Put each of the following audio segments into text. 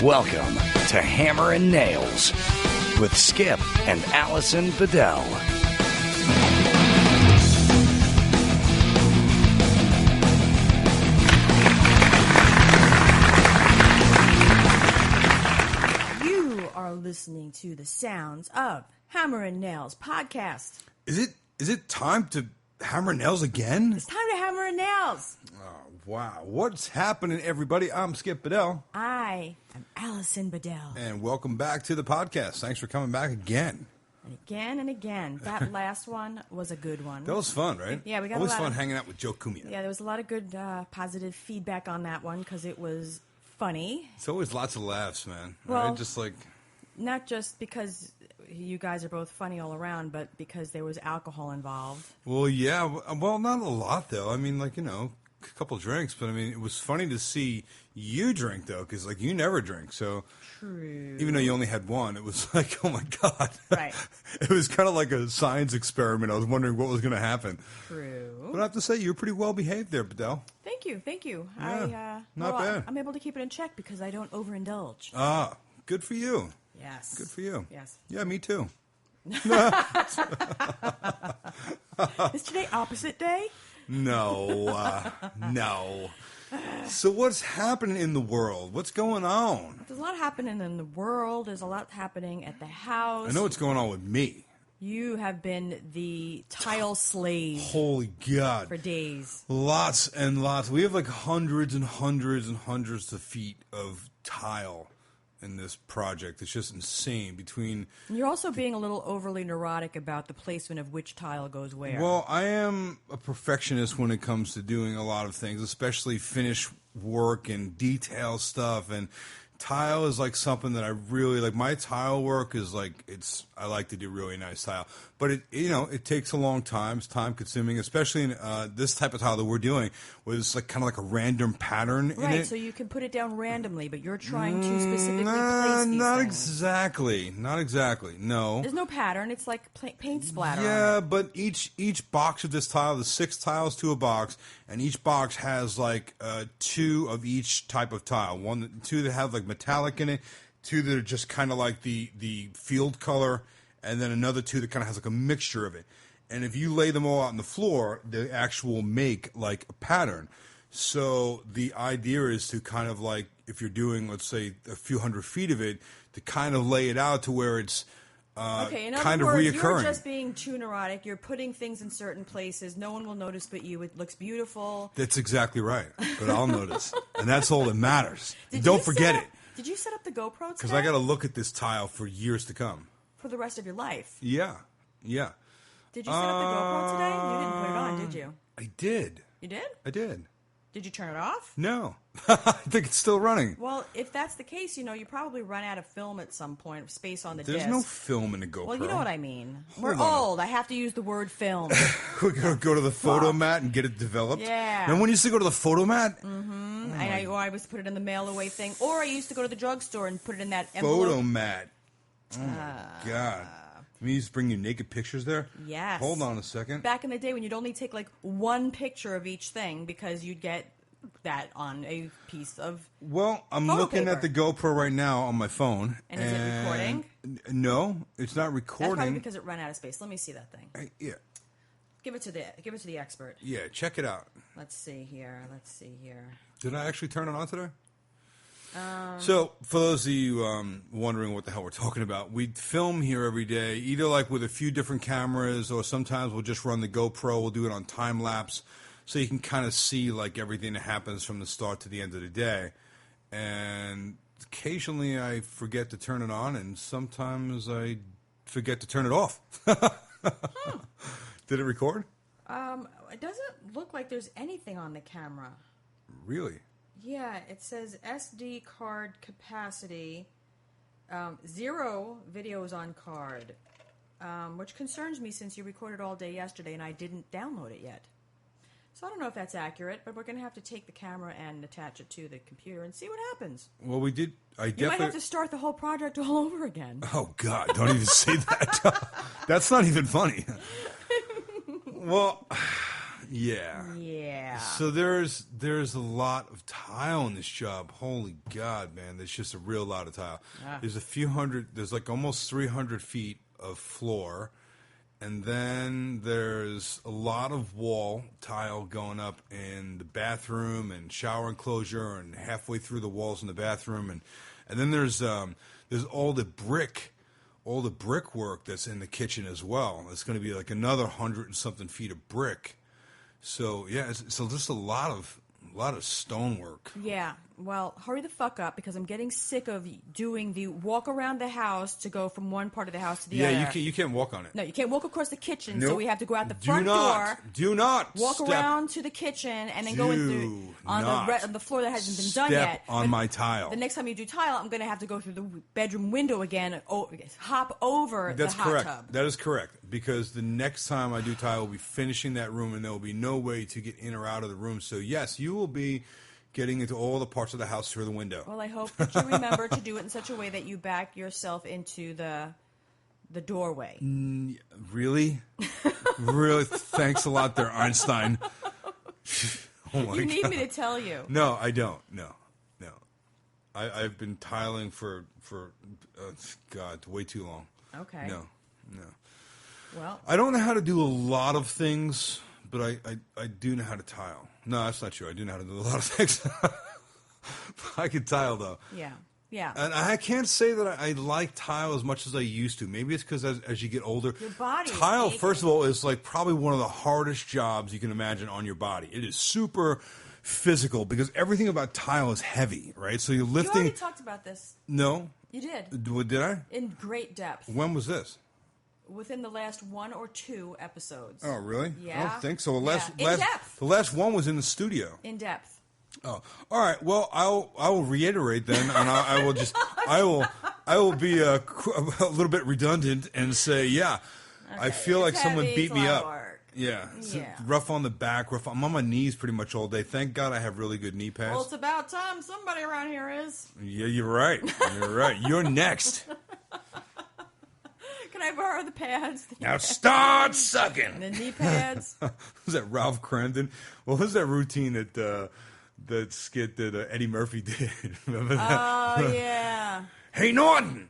Welcome to Hammer and Nails with Skip and Alison Bedell. You are listening to the sounds of Hammer and Nails podcast. Is it time to hammer nails again? It's time to hammer and nails. Oh, wow. What's happening, everybody? I'm Skip Bedell. I am Alison Bedell. And welcome back to the podcast. Thanks for coming back again. And again and again. That last one was a good one. That was fun, right? Yeah, we got always a lot fun of, hanging out with Joe Cumia. Yeah, there was a lot of good positive feedback on that one because it was funny. It's always lots of laughs, man. Well, right? Just like... Not just because you guys are both funny all around, but because there was alcohol involved. Well, yeah. Well, not a lot, though. I mean, like, a couple drinks. But, I mean, it was funny to see you drink, though, because, like, you never drink. So, true. Even though you only had one, it was like, oh, my God. Right. It was kind of like a science experiment. I was wondering what was going to happen. True. But I have to say, you're pretty well behaved there, Bedell. Thank you. Yeah, not bad. I'm able to keep it in check because I don't overindulge. Ah, good for you. Yes. Good for you. Yes. Yeah, me too. Is today opposite day? No. No. So what's happening in the world? What's going on? There's a lot happening in the world. There's a lot happening at the house. I know what's going on with me. You have been the tile slave. Holy God. For days. Lots and lots. We have like hundreds and hundreds and hundreds of feet of tile in this project. It's just insane. You're also being a little overly neurotic about the placement of which tile goes where. Well, I am a perfectionist when it comes to doing a lot of things, especially finish work and detail stuff. And tile is like something that I really like. My tile work is like I like to do really nice tile, but it takes a long time. It's time consuming, especially in this type of tile that we're doing, where it's like kind of like a random pattern in it. Right, so you can put it down randomly, but you're trying to specifically place these not things. Not exactly. No. There's no pattern. It's like paint splatter. Yeah, but each box of this tile, there's 6 tiles to a box, and each box has like 2 of each type of tile. 2 that have like metallic in it, 2 that are just kind of like the field color, and then another 2 that kind of has like a mixture of it. And if you lay them all out on the floor, they actually make like a pattern. So the idea is to kind of like, if you're doing, let's say, a few hundred feet of it, to kind of lay it out to where it's okay, in kind other of words, reoccurring. You're just being too neurotic. You're putting things in certain places. No one will notice but you. It looks beautiful. That's exactly right. But I'll notice. And that's all that matters. Don't forget it. Did you set up the GoPro today? Because I got to look at this tile for years to come. For the rest of your life? Yeah. Did you set up the GoPro today? You didn't put it on, did you? I did. You did? I did. Did you turn it off? No. I think it's still running. Well, if that's the case, you probably run out of film at some point, space on the There's disc. no film in the GoPro. Well, you know what I mean. Hold We're on. old. I have to use the word film. We're going to go to the photo mat and get it developed? Yeah. And when you used to go to the photo mat? Mm-hmm. I always put it in the mail-away thing. Or I used to go to the drugstore and put it in that envelope. Photo mat. Oh, my God. You used to bring you naked pictures there? Yes. Hold on a second. Back in the day when you'd only take like one picture of each thing because you'd get that on a piece of Well, I'm photo looking paper. at the GoPro right now on my phone. And is it recording? No, it's not That's recording. probably because it ran out of space. Let me see that thing. Yeah. Give it to the expert. Yeah, check it out. Let's see here. Did I actually turn it on today? So, for those of you wondering what the hell we're talking about, we film here every day, either like with a few different cameras, or sometimes we'll just run the GoPro. We'll do it on time lapse, so you can kind of see like everything that happens from the start to the end of the day. And occasionally I forget to turn it on, and sometimes I forget to turn it off. Did it record? It doesn't look like there's anything on the camera. Really? Yeah, it says SD card capacity, 0 videos on card, which concerns me since you recorded all day yesterday and I didn't download it yet. So I don't know if that's accurate, but we're going to have to take the camera and attach it to the computer and see what happens. Well, we did. You might have to start the whole project all over again. Oh, God, don't even say that. That's not even funny. Well, Yeah. Yeah. So there's a lot of tile in this job. Holy God, man. There's just a real lot of tile. There's a few hundred, there's like almost 300 feet of floor. And then there's a lot of wall tile going up in the bathroom and shower enclosure and halfway through the walls in the bathroom. And then there's all the brickwork that's in the kitchen as well. It's going to be like another 100 and something feet of brick. So yeah, so just a lot of stonework. Yeah. Well, hurry the fuck up because I'm getting sick of doing the walk around the house to go from one part of the house to the other. Yeah, you can't walk on it. No, you can't walk across the kitchen, Nope. so we have to go out the front door. Do not walk step, around to the kitchen and then go in through on the floor that hasn't been done yet. Step on my tile. The next time you do tile, I'm going to have to go through the bedroom window again, hop over That's the hot correct. tub. That is correct because the next time I do tile, we'll be finishing that room, and there will be no way to get in or out of the room. So yes, you will be getting into all the parts of the house through the window. Well, I hope that you remember to do it in such a way that you back yourself into the doorway. Really? Really? Thanks a lot there, Einstein. Oh my You need God. me to tell you. No, I don't. No. I've been tiling for God, way too long. Okay. No. Well, I don't know how to do a lot of things, but I do know how to tile. No, that's not true. I do know how to do a lot of things. I can tile, though. yeah. And I can't say that I like tile as much as I used to. Maybe it's because as you get older, Your body is tile, aching. first of all, is like probably one of the hardest jobs you can imagine on your body. It is super physical because everything about tile is heavy, right? So you're You lifting. already talked about this. No, You did. did I? In great depth. When was this? Within the last 1 or 2 episodes. Oh, really? Yeah. I don't think so. In depth. The last one was in the studio. In depth. Oh, all right. Well, I will reiterate then, and I will be a little bit redundant and say, yeah, I feel like It's someone heavy, beat it's me a lot up. of work. Yeah, it's Yeah. rough on the back. I'm on my knees pretty much all day. Thank God I have really good knee pads. Well, it's about time somebody around here is. Yeah, you're right. You're right. You're next. Can I borrow the pads? Now start sucking. The knee pads. Was that Ralph Cramden? What was that routine that skit that Eddie Murphy did? Remember that? Oh, yeah. Hey, Norton.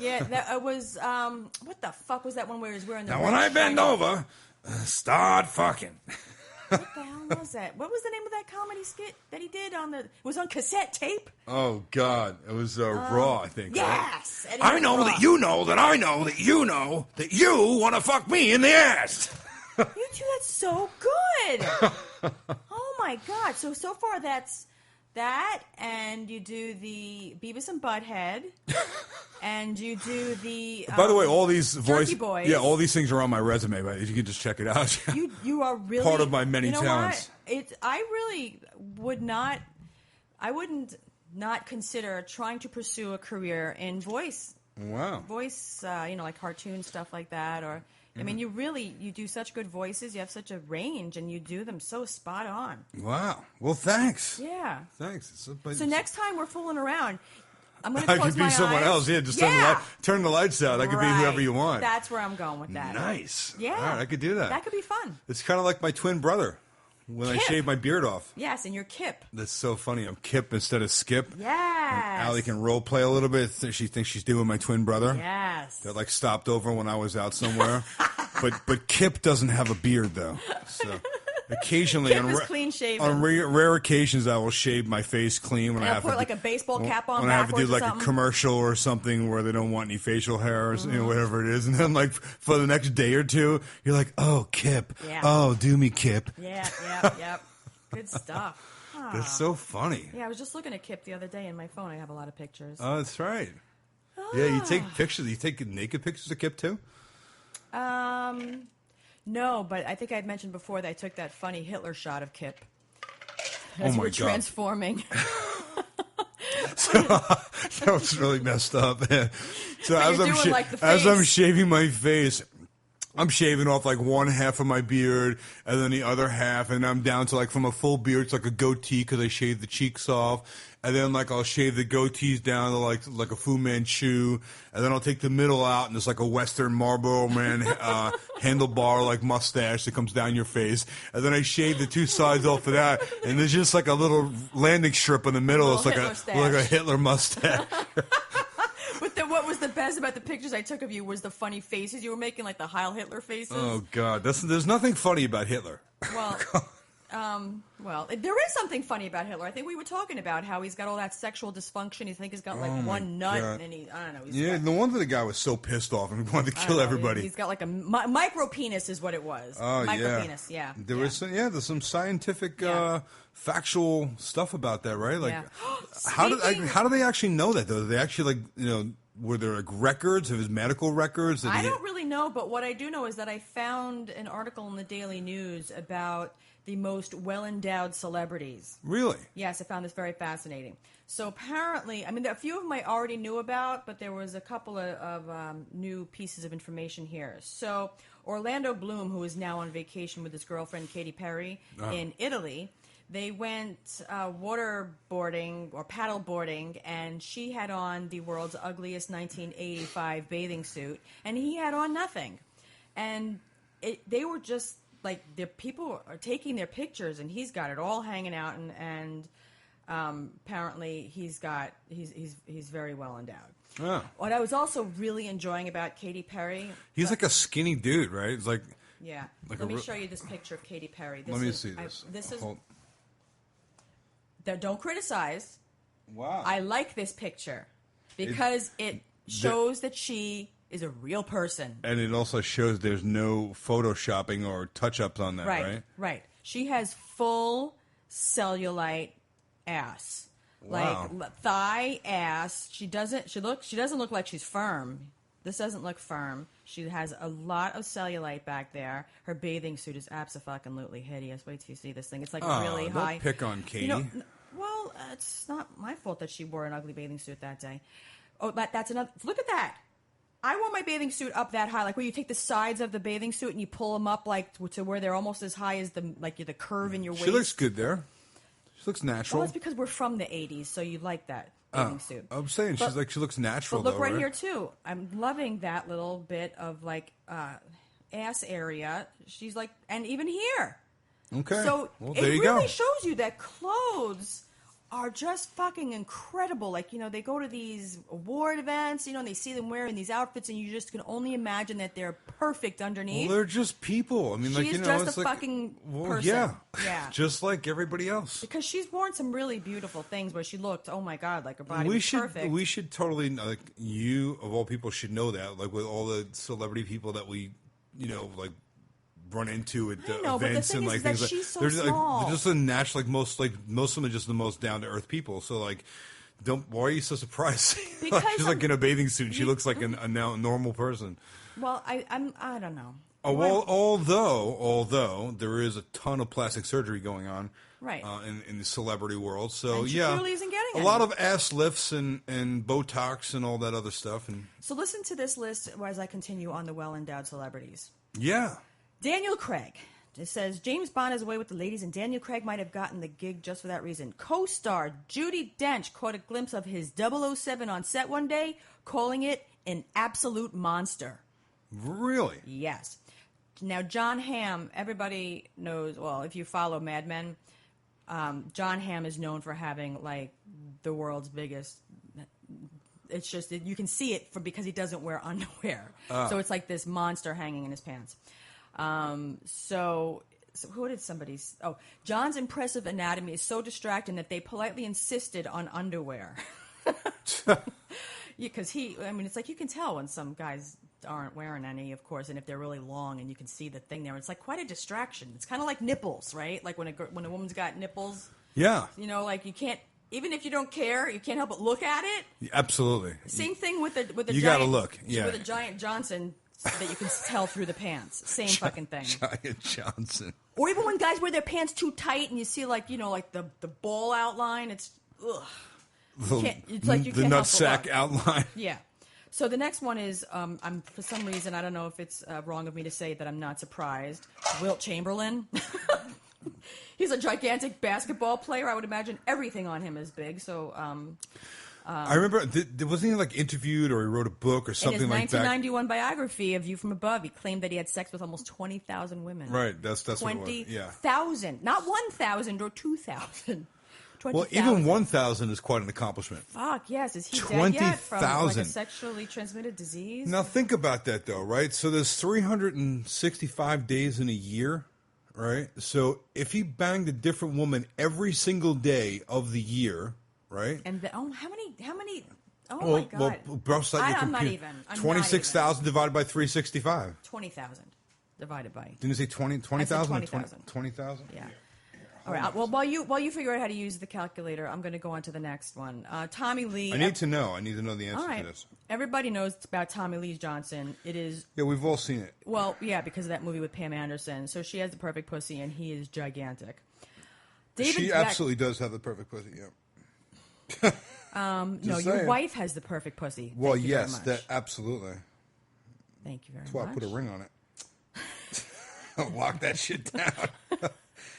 Yeah, that was, what the fuck was that one where he was wearing the Now, red when I bend shiny- over, start fucking. What the hell was that? What was the name of that comedy skit that he did it was on cassette tape? Oh, God. It was Raw, I think. Right? Yes! Eddie I know Raw. that you know that I know that you know that you want to fuck me in the ass. You two, that's so good! Oh my God. So far that's that, and you do the Beavis and Butthead, and you do the... By the way, all these voice... Jerky Boys. Yeah, all these things are on my resume, but you can just check it out. You are really... Part of my many you know talents. What? I really would not... I wouldn't not consider trying to pursue a career in voice. Wow. Voice, like cartoon stuff like that, or... I mean, you do such good voices. You have such a range, and you do them so spot on. Wow. Well, thanks. Yeah. Thanks. So next time we're fooling around, I'm going to I close could be my someone eyes. else. Yeah, just Yeah. turn the lights out. I could be whoever you want. That's where I'm going with that. Nice. Yeah. All right, I could do that. That could be fun. It's kind of like my twin brother when I Kip. shaved my beard off. Yes, and you're Kip. That's so funny. I'm Kip instead of Skip. Yes. Allie can role play a little bit. She thinks she's doing my twin brother. Yes. That like stopped over when I was out somewhere. but Kip doesn't have a beard though. So occasionally Kip on, is clean shaven. on rare occasions I will shave my face clean when And I I'll have put to like a baseball cap on when I have to do backwards or like a something. commercial or something where they don't want any facial hair or whatever it is, and then like for the next day or two you're like, oh Kip, Yeah. oh do me Kip. Yeah. Good stuff. That's so funny. Yeah, I was just looking at Kip the other day in my phone. I have a lot of pictures. Oh, that's right. Yeah, you take pictures. You take naked pictures of Kip too. No, but I think I'd mentioned before that I took that funny Hitler shot of Kip Oh as my we're God. transforming. That was really messed up. So But you're doing like the as I'm face. shaving my face, I'm shaving off like one half of my beard and then the other half, and I'm down to like from a full beard, it's like a goatee because I shaved the cheeks off. And then like I'll shave the goatees down to like a Fu Manchu, and then I'll take the middle out and it's like a Western Marlboro Man handlebar like mustache that comes down your face. And then I shave the two sides off of that, and there's just like a little landing strip in the middle. It's like a Hitler mustache. But what was the best about the pictures I took of you was the funny faces you were making, like the Heil Hitler faces. Oh God, there's nothing funny about Hitler. Well. Well, there is something funny about Hitler. I think we were talking about how he's got all that sexual dysfunction. He's got like one nut, God. And I don't know. No wonder the guy was so pissed off and wanted to kill everybody. He's got like a micro penis, is what it was. Oh, micro penis, yeah. Was there's some scientific, factual stuff about that, right? Like, how do they actually know that though? Do they actually were there like records of his medical records? I don't really know, but what I do know is that I found an article in the Daily News about the most well-endowed celebrities. Really? Yes, I found this very fascinating. So apparently, I mean, a few of them I already knew about, but there was a couple of new pieces of information here. So Orlando Bloom, who is now on vacation with his girlfriend Katy Perry in Italy, they went waterboarding or paddleboarding, and she had on the world's ugliest 1985 bathing suit, and he had on nothing. And they were just... like the people are taking their pictures, and he's got it all hanging out, and apparently he's very well endowed. Oh. What I was also really enjoying about Katy Perry, he's like a skinny dude, right? It's like Let me show you this picture of Katy Perry. Let me see this. This is. Don't criticize. Wow. I like this picture because it shows that she is a real person. And it also shows there's no photoshopping or touch-ups on that, right? Right. She has full cellulite ass. Wow. Like thigh ass. She doesn't look like she's firm. This doesn't look firm. She has a lot of cellulite back there. Her bathing suit is absolutely hideous. Wait till you see this thing. It's like really high. Don't pick on Katie. Well, it's not my fault that she wore an ugly bathing suit that day. Oh, that's another. Look at that. I wore my bathing suit up that high, like where you take the sides of the bathing suit and you pull them up like to where they're almost as high as the curve in your waist. She looks good there. She looks natural. Well, it's because we're from the 80s, so you like that bathing suit. I'm saying she looks natural. But look right here too. I'm loving that little bit of like ass area. She's like, and even here. Okay. So well, it really shows you that clothes are just fucking incredible. Like, they go to these award events, and they see them wearing these outfits, and you just can only imagine that they're perfect underneath. Well, they're just people. I mean, she's just a fucking person. Yeah. Just like everybody else. Because she's worn some really beautiful things where she looked, oh my God, like her body was perfect. We should totally, like, you, of all people, should know that. Like, with all the celebrity people that we, like, run into at events and like things like she's so they're small. Like, they're just a natural, like most of them are just the most down to earth people. So like, why are you so surprised? Because she's like in a bathing suit. She looks like a now normal person. Well, I don't know. Oh, well, although there is a ton of plastic surgery going on, right, in the celebrity world. So and she truly isn't getting a lot of ass lifts and Botox and all that other stuff. And so listen to this list as I continue on the well-endowed celebrities. Yeah. Daniel Craig. It says, James Bond is away with the ladies, and Daniel Craig might have gotten the gig just for that reason. Co-star Judi Dench caught a glimpse of his 007 on set one day, calling it an absolute monster. Really? Yes. Now, John Hamm, everybody knows, well, if you follow Mad Men, John Hamm is known for having, like, the world's biggest... It's just, you can see it because he doesn't wear underwear. So it's like this monster hanging in his pants. So who did somebody... Oh, John's impressive anatomy is so distracting that they politely insisted on underwear. Because it's like you can tell when some guys aren't wearing any, of course, and if they're really long and you can see the thing there. It's like quite a distraction. It's kind of like nipples, right? Like when a woman's got nipples. Yeah. Like you can't... Even if you don't care, you can't help but look at it. Absolutely. Same thing with the you giant... gotta look, yeah. With a giant Johnson that you can tell through the pants. Same fucking thing. Giant Johnson. Or even when guys wear their pants too tight and you see like the ball outline. It's ugh. It's like you can't help but nutsack look. outline. Yeah. So the next one is, I'm for some reason, I don't know if it's wrong of me to say that I'm not surprised, Wilt Chamberlain. He's a gigantic basketball player. I would imagine everything on him is big. So I remember, wasn't he like interviewed or he wrote a book or something like that? In his 1991 biography, A View from Above, he claimed that he had sex with almost 20,000 women. Right, that's what it was. Yeah. 20,000, not 1,000 or 2,000. 20, well, even 1,000 is quite an accomplishment. Fuck, yes. Is he dead yet from like a 20,000. sexually transmitted disease? Now, think about that, though, right? So there's 365 days in a year, right? So if he banged a different woman every single day of the year, right? And how many? Oh, my God. Well, brush that your I'm not computer. even. 26,000 divided by 365. 20,000 divided by. Didn't you say 20,000? I said 20,000. 20,000? Yeah. All right. Well, while you figure out how to use the calculator, I'm going to go on to the next one. Tommy Lee. I need to know the answer all right. to this. Everybody knows about Tommy Lee Johnson. It is. Yeah, we've all seen it. Well, yeah, because of that movie with Pam Anderson. So she has the perfect pussy, and he is gigantic. She absolutely does have the perfect pussy. Yeah. No, your wife has the perfect pussy. Well, yes, that absolutely. Thank you very much. That's why I put a ring on it. Lock that shit down.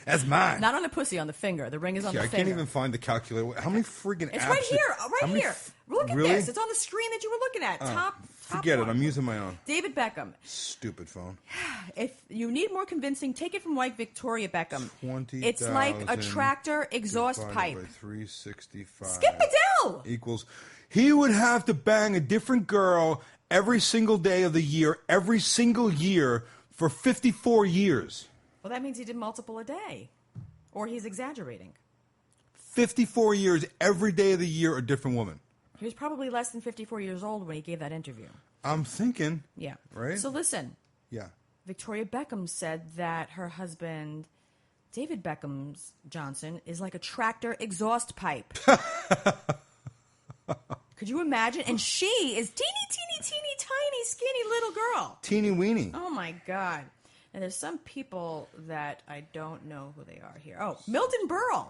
That's mine. Not on the pussy, on the finger. The ring is on the finger. I can't even find the calculator. How many friggin' apps? It's right here. Look at this. It's on the screen that you were looking at. Top Forget one. it. I'm using my own. David Beckham. Stupid phone. If you need more convincing, take it from white Victoria Beckham. 20,000. It's like a tractor exhaust pipe. By 365. Skip Bedell. Equals. He would have to bang a different girl every single day of the year, every single year for 54 years. Well, that means he did multiple a day. Or he's exaggerating. 54 years, every day of the year, a different woman. He was probably less than 54 years old when he gave that interview. I'm thinking. Yeah. Right? So listen. Yeah. Victoria Beckham said that her husband, David Beckham Johnson, is like a tractor exhaust pipe. Could you imagine? And she is teeny, tiny, skinny little girl. Teeny weeny. Oh, my God. And there's some people that I don't know who they are here. Oh, Milton Berle.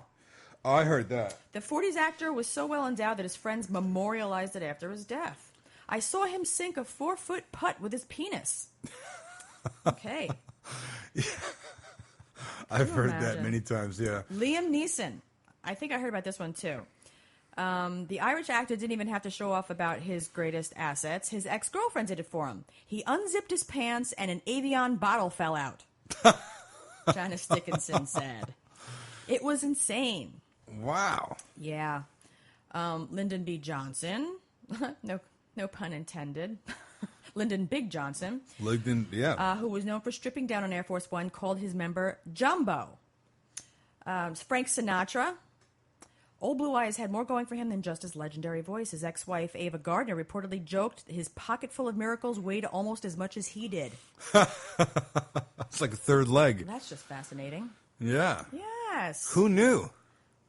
Oh, I heard that. The 40s actor was so well endowed that his friends memorialized it after his death. I saw him sink a 4-foot putt with his penis. Okay. Yeah. I've heard that many times, yeah. Liam Neeson. I think I heard about this one, too. The Irish actor didn't even have to show off about his greatest assets. His ex-girlfriend did it for him. He unzipped his pants and an Evian bottle fell out. Janice Dickinson said. It was insane. Wow. Yeah. Lyndon B. Johnson. No pun intended. Lyndon Big Johnson. Lyndon, yeah. Who was known for stripping down on Air Force One, called his member Jumbo. Frank Sinatra. Old Blue Eyes had more going for him than just his legendary voice. His ex-wife, Ava Gardner, reportedly joked his pocket full of miracles weighed almost as much as he did. It's like a third leg. That's just fascinating. Yeah. Yes. Who knew?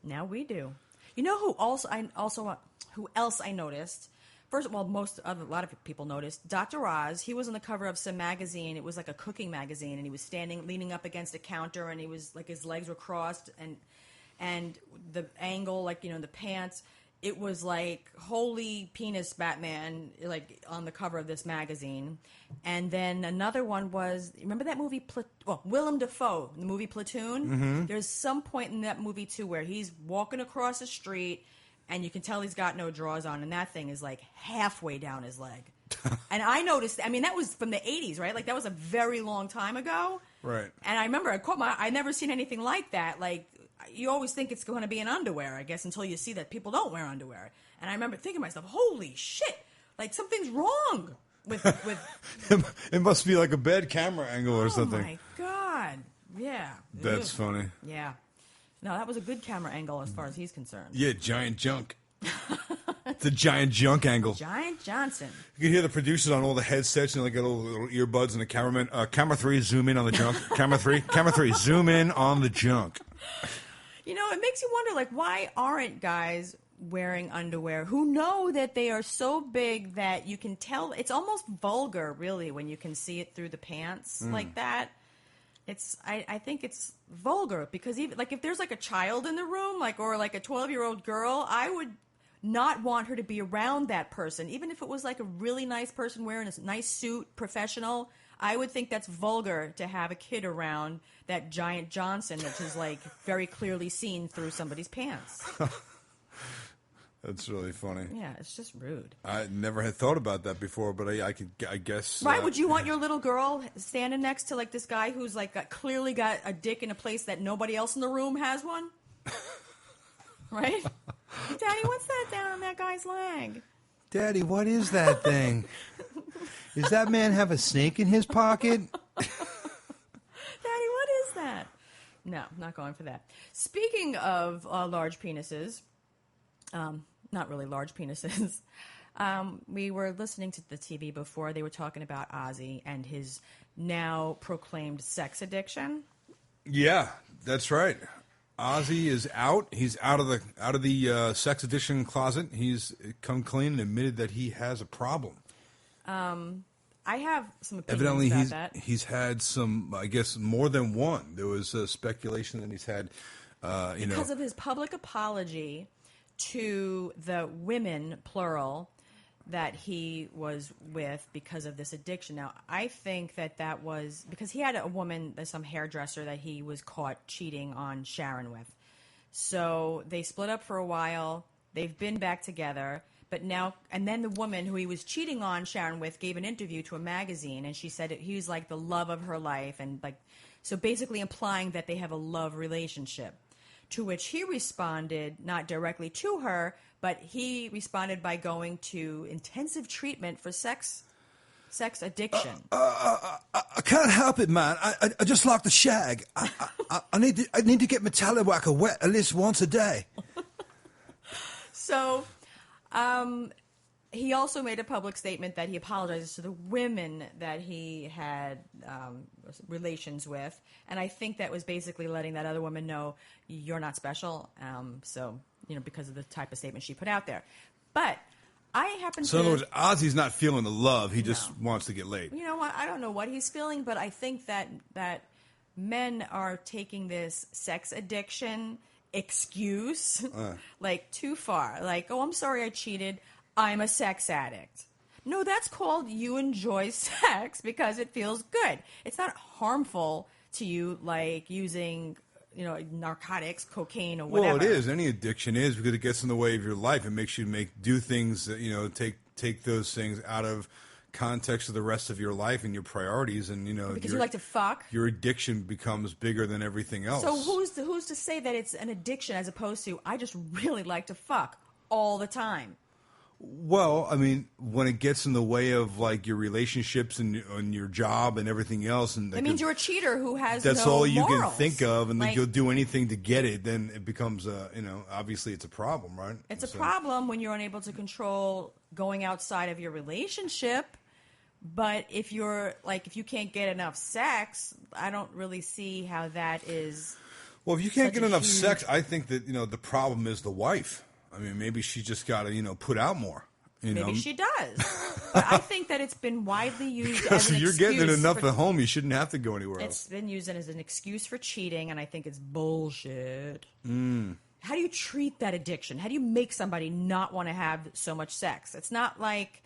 Now we do. You know who else I noticed? First of all, a lot of people noticed Dr. Oz. He was on the cover of some magazine. It was like a cooking magazine, and he was leaning up against a counter, and he was like his legs were crossed, and the angle, like, you know, the pants, it was like holy penis Batman, like on the cover of this magazine. And then another one was, remember that movie, Willem Dafoe, the movie Platoon? Mm-hmm. There's some point in that movie too where he's walking across the street and you can tell he's got no drawers on, and that thing is like halfway down his leg. And I noticed, I mean, that was from the 80s, right? Like that was a very long time ago. Right. And I remember I never seen anything like that. Like, you always think it's going to be in underwear, I guess, until you see that people don't wear underwear. And I remember thinking to myself, holy shit, like something's wrong with... It must be like a bad camera angle or something. Oh, my God. Yeah. That's funny. Yeah. No, that was a good camera angle as far as he's concerned. Yeah, giant junk. It's a giant junk angle. Giant Johnson. You can hear the producers on all the headsets, and they got all the little earbuds, and the cameraman. Camera 3, zoom in on the junk. Camera 3, zoom in on the junk. You know, it makes you wonder, like, why aren't guys wearing underwear who know that they are so big that you can tell? It's almost vulgar, really, when you can see it through the pants like that. I think it's vulgar because even like if there's like a child in the room, like or like a 12-year-old girl, not want her to be around that person, even if it was like a really nice person wearing a nice suit, professional. I would think that's vulgar to have a kid around that giant Johnson that is like very clearly seen through somebody's pants. That's really funny. Yeah, it's just rude. I never had thought about that before, but I guess. Right? Would you want your little girl standing next to like this guy who's like clearly got a dick in a place that nobody else in the room has one? Right? Daddy, what's that down on that guy's leg? Daddy, what is that thing? Does that man have a snake in his pocket? Daddy, what is that? No, not going for that. Speaking of large penises, not really large penises, we were listening to the TV before. They were talking about Ozzy and his now proclaimed sex addiction. Yeah, that's right. Ozzy is out. He's out of the sex addiction closet. He's come clean and admitted that he has a problem. I have some opinions Evidently, about that. he's had some, I guess, more than one. There was speculation that he's had, because of his public apology to the women, plural, that he was with because of this addiction. Now, I think that was because he had a woman, some hairdresser, that he was caught cheating on Sharon with. So they split up for a while. They've been back together. But now, and then the woman who he was cheating on Sharon with gave an interview to a magazine, and she said he was like the love of her life, and like, so basically implying that they have a love relationship. To which he responded, not directly to her, but he responded by going to intensive treatment for sex addiction. I can't help it, man. I just like the shag. I need to get my tallowacker wet at least once a day. So, he also made a public statement that he apologizes to the women that he had relations with, and I think that was basically letting that other woman know you're not special. So, because of the type of statement she put out there. But I happen to. So in other words, Ozzy's not feeling the love. He just wants to get laid. You know what? I don't know what he's feeling, but I think that men are taking this sex addiction excuse like too far. Like, oh, I'm sorry I cheated. I'm a sex addict. No, that's called you enjoy sex because it feels good. It's not harmful to you like using, narcotics, cocaine, or whatever. Well, it is. Any addiction is because it gets in the way of your life. It makes you do things that, take those things out of context of the rest of your life and your priorities, and because you like to fuck. Your addiction becomes bigger than everything else. So who's to say that it's an addiction as opposed to I just really like to fuck all the time? Well, I mean, when it gets in the way of like your relationships and your job and everything else, and it means you're a cheater who has that's no all you morals. can think of, and then you'll do anything to get it. Then it becomes obviously it's a problem, right? It's a problem when you're unable to control going outside of your relationship. But if you can't get enough sex, I don't really see how that is. Well, if you can't get enough sex, I think that the problem is the wife. I mean, maybe she just got to, put out more. Maybe she does. But I think that it's been widely used as an excuse. You're getting it enough at home. You shouldn't have to go anywhere else. It's been used as an excuse for cheating, and I think it's bullshit. How do you treat that addiction? How do you make somebody not want to have so much sex? It's not like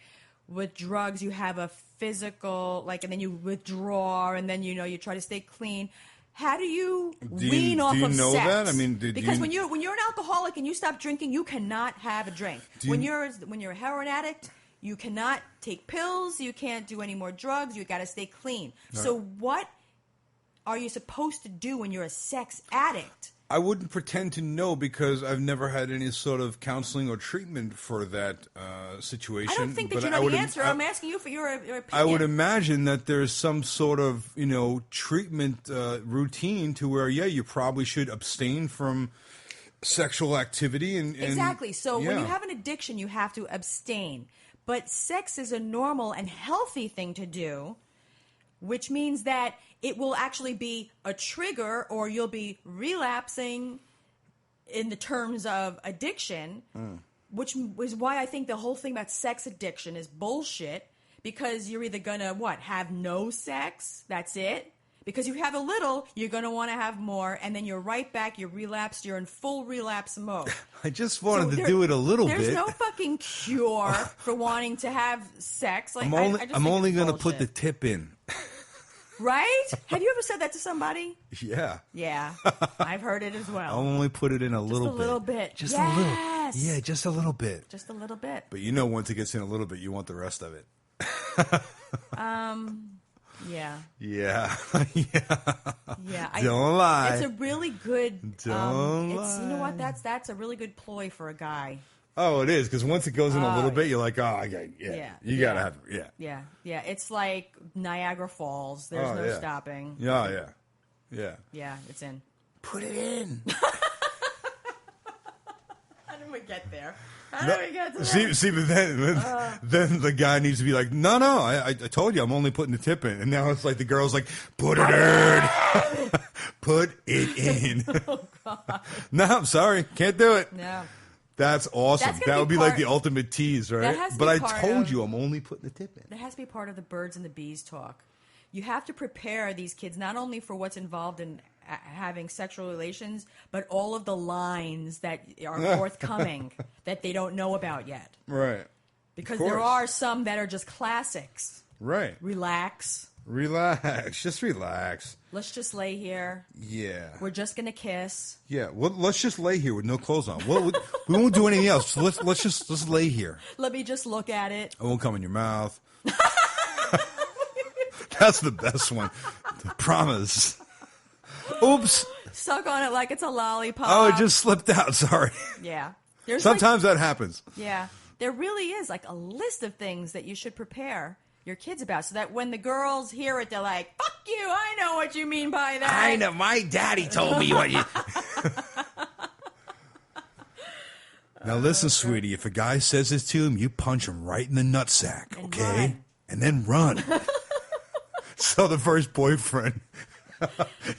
with drugs you have a physical, and then you withdraw, and then, you try to stay clean. How do you wean off of sex? Do you know that? I mean, because when you're an alcoholic and you stop drinking, you cannot have a drink. When you're a heroin addict, you cannot take pills. You can't do any more drugs. You got to stay clean. Right. So what are you supposed to do when you're a sex addict? I wouldn't pretend to know because I've never had any sort of counseling or treatment for that situation. I don't think that you know the answer. I'm asking you for your opinion. I would imagine that there's some sort of, treatment routine to where, you probably should abstain from sexual activity. Exactly. So when you have an addiction, you have to abstain. But sex is a normal and healthy thing to do, which means that it will actually be a trigger or you'll be relapsing in the terms of addiction, which is why I think the whole thing about sex addiction is bullshit, because you're either going to, have no sex, that's it, Because you have a little, you're going to want to have more, and then you're right back, you're relapsed, you're in full relapse mode. I just wanted to do it a little bit. There's no fucking cure for wanting to have sex. Like, I'm only going to put the tip in. Right? Have you ever said that to somebody? Yeah. Yeah. I've heard it as well. I'll only put it in a little bit. Just a little bit. Just a little. Yeah, just a little bit. Just a little bit. But once it gets in a little bit, you want the rest of it. Yeah. Yeah. Yeah. Don't lie. It's a really good. Don't lie. You know what? That's a really good ploy for a guy. Oh, it is, because once it goes in a little bit, you're like, oh, you gotta have, Yeah. It's like Niagara Falls. There's no stopping. Yeah. Yeah, it's in. Put it in. How did we get there? How did we get to that? See, but then the guy needs to be like, no, I told you I'm only putting the tip in. And now it's like the girl's like, put it in. Put it in. Oh, God. No, I'm sorry. Can't do it. No. That's awesome. That would be like the ultimate tease, right? But I told you I'm only putting the tip in. That has to be part of the birds and the bees talk. You have to prepare these kids not only for what's involved in having sexual relations, but all of the lines that are forthcoming that they don't know about yet. Right. Because there are some that are just classics. Right. Relax. Just relax. Let's just lay here. Yeah. We're just gonna kiss. Yeah. Well, let's just lay here with no clothes on. We won't do anything else. So let's just lay here. Let me just look at it. I won't come in your mouth. That's the best one. Promise. Oops. Suck on it like it's a lollipop. Oh, it just slipped out. Sorry. Yeah. Sometimes that happens. Yeah. There really is like a list of things that you should prepare your kids about, so that when the girls hear it, they're like, fuck you, I know what you mean by that. I know, my daddy told me what you... Now listen, sweetie, if a guy says this to him, you punch him right in the nutsack, okay? And then run. So the first boyfriend,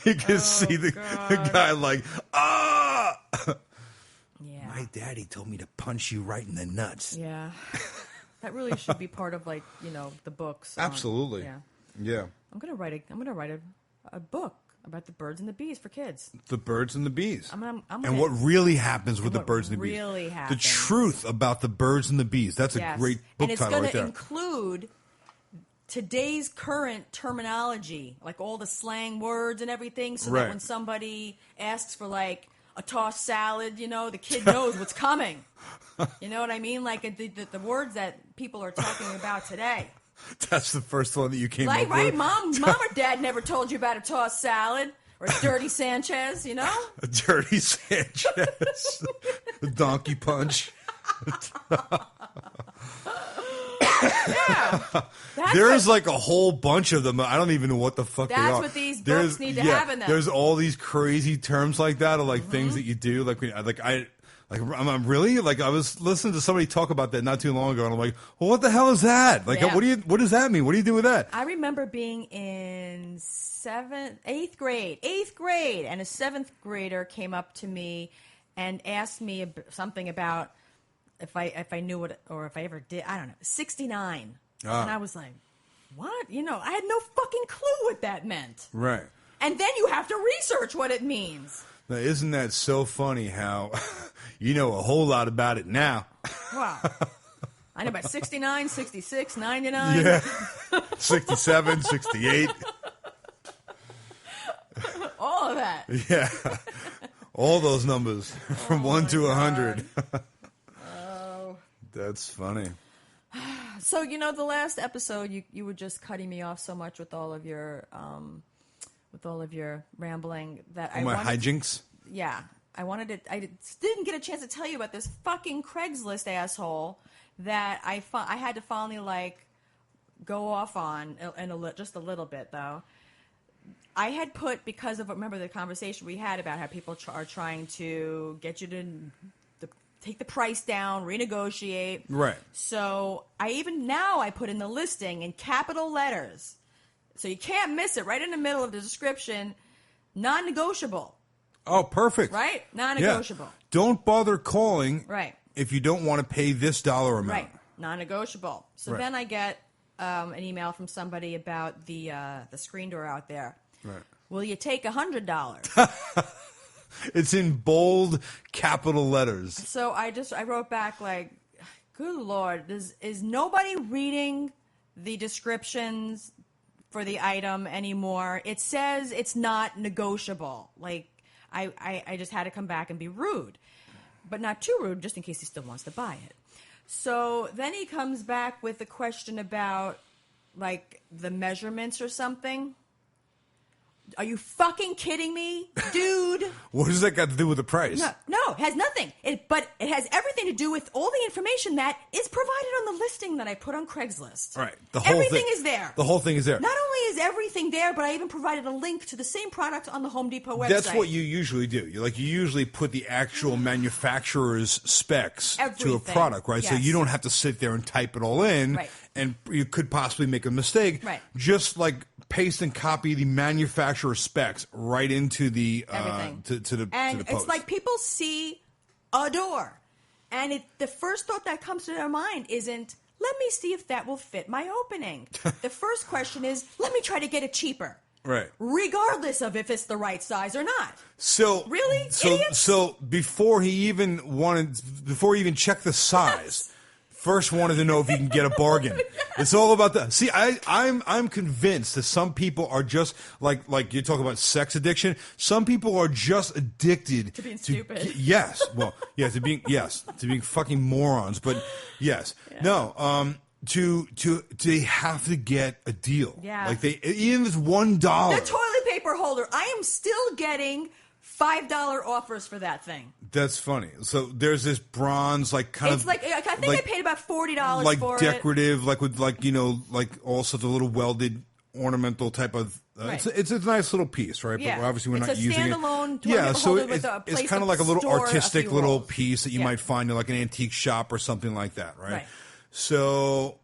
you can see the guy like, ah! Yeah. My daddy told me to punch you right in the nuts. Yeah. That really should be part of, like, the books. Absolutely. Yeah. I'm gonna write a book about the birds and the bees for kids. The birds and the bees. And what really happens with the birds and the bees. Really happens. The truth about the birds and the bees. That's a great book title right there. And it's going to include today's current terminology, like all the slang words and everything, so that when somebody asks for, like, a tossed salad, the kid knows what's coming. You know what I mean? Like the words that people are talking about today. That's the first one that you came up with. Right? Mom or Dad never told you about a tossed salad or a dirty Sanchez, A dirty Sanchez. A donkey punch. Yeah. There's like a whole bunch of them. I don't even know what the fuck they are. That's what these books need to have in them. There's all these crazy terms like that, or like things that you do. I'm really like, I was listening to somebody talk about that not too long ago, and I'm like, well, what the hell is that? Like, what does that mean? What do you do with that? I remember being in eighth grade, and a seventh grader came up to me and asked me something about if I knew what, or if I ever did, I don't know, 69. And I was like, what? I had no fucking clue what that meant. Right. And then you have to research what it means. Now, isn't that so funny how you know a whole lot about it now? Wow. I know about 69, 66, 99. Yeah. 67, 68. All of that. Yeah. All those numbers from 1 to 100. Oh. That's funny. So, the last episode, you were just cutting me off so much with all of your rambling that my hijinks? Yeah. I didn't get a chance to tell you about this fucking Craigslist asshole that I had to finally, like, go off on just a little bit, though. I had put, because of, remember the conversation we had about how people are trying to get you to take the price down, renegotiate. Right. So I put in the listing in capital letters. So you can't miss it. Right in the middle of the description, non-negotiable. Oh, perfect. Right? Non-negotiable. Yeah. Don't bother calling. Right. If you don't want to pay this dollar amount. Right. Non-negotiable. So then I get an email from somebody about the screen door out there. Right. Will you take $100? It's in bold capital letters. So I wrote back like, good Lord, is nobody reading the descriptions for the item anymore? It says it's not negotiable. Like, I just had to come back and be rude. But not too rude, just in case he still wants to buy it. So then he comes back with a question about, like, the measurements or something. Are you fucking kidding me, dude? What does that got to do with the price? No, it has nothing. But it has everything to do with all the information that is provided on the listing that I put on Craigslist. Right. Everything is there. The whole thing is there. Not only is everything there, but I even provided a link to the same product on the Home Depot website. That's what you usually do. You usually put the actual manufacturer's specs to a product, right? Yes. So you don't have to sit there and type it all in, right. And you could possibly make a mistake. Right. Just like paste and copy the manufacturer's specs right into the everything to the and post. it's like people see a door, and the first thought that comes to their mind isn't, let me see if that will fit my opening. The first question is, let me try to get it cheaper. Right. Regardless of if it's the right size or not. So really? So before he even checked the size, first wanted to know if he can get a bargain. It's all about that. See, I'm convinced that some people are just like you talk about sex addiction. Some people are just addicted to being stupid. Yes. Well, yeah, to being fucking morons. But yes. Yeah. No. They have to get a deal. Yeah. Like even if it's $1. The toilet paper holder. I am still getting $5 offers for that thing. That's funny. So there's this bronze, It's like I think I paid about $40 for decorative, with all sorts of little welded ornamental type of. Right. It's a nice little piece, right? Yeah. But obviously we're not using it. It's a standalone. Yeah, so it's kind of like a little artistic little piece that you might find in like an antique shop or something like that, right? So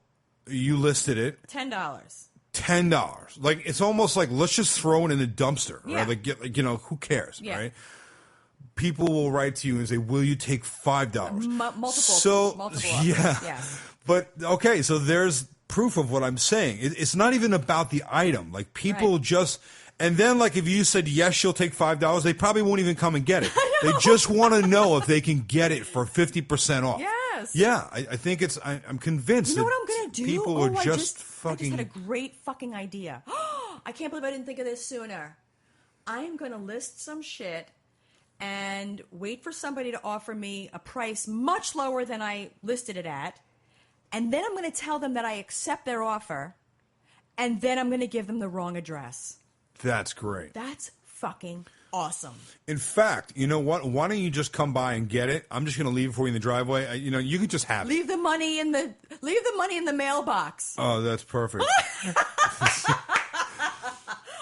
you listed it $10. Like it's almost like let's just throw it in the dumpster, right? Like who cares, right? People will write to you and say, "Will you take $5?" Multiple. Yeah. Yes. But okay, so there's proof of what I'm saying. It's not even about the item. Like people just, and then like if you said yes, you'll take $5, they probably won't even come and get it. They just want to know if they can get it for 50% off. Yes. Yeah, I think it's. I'm convinced. You know what I'm gonna do? People are just fucking. I just had a great fucking idea. I can't believe I didn't think of this sooner. I am gonna list some shit and wait for somebody to offer me a price much lower than I listed it at. And then I'm going to tell them that I accept their offer. And then I'm going to give them the wrong address. That's great. That's fucking awesome. In fact, you know what? Why don't you just come by and get it? I'm just going to leave it for you in the driveway. You could just have it. Leave the money in the mailbox. Oh, that's perfect.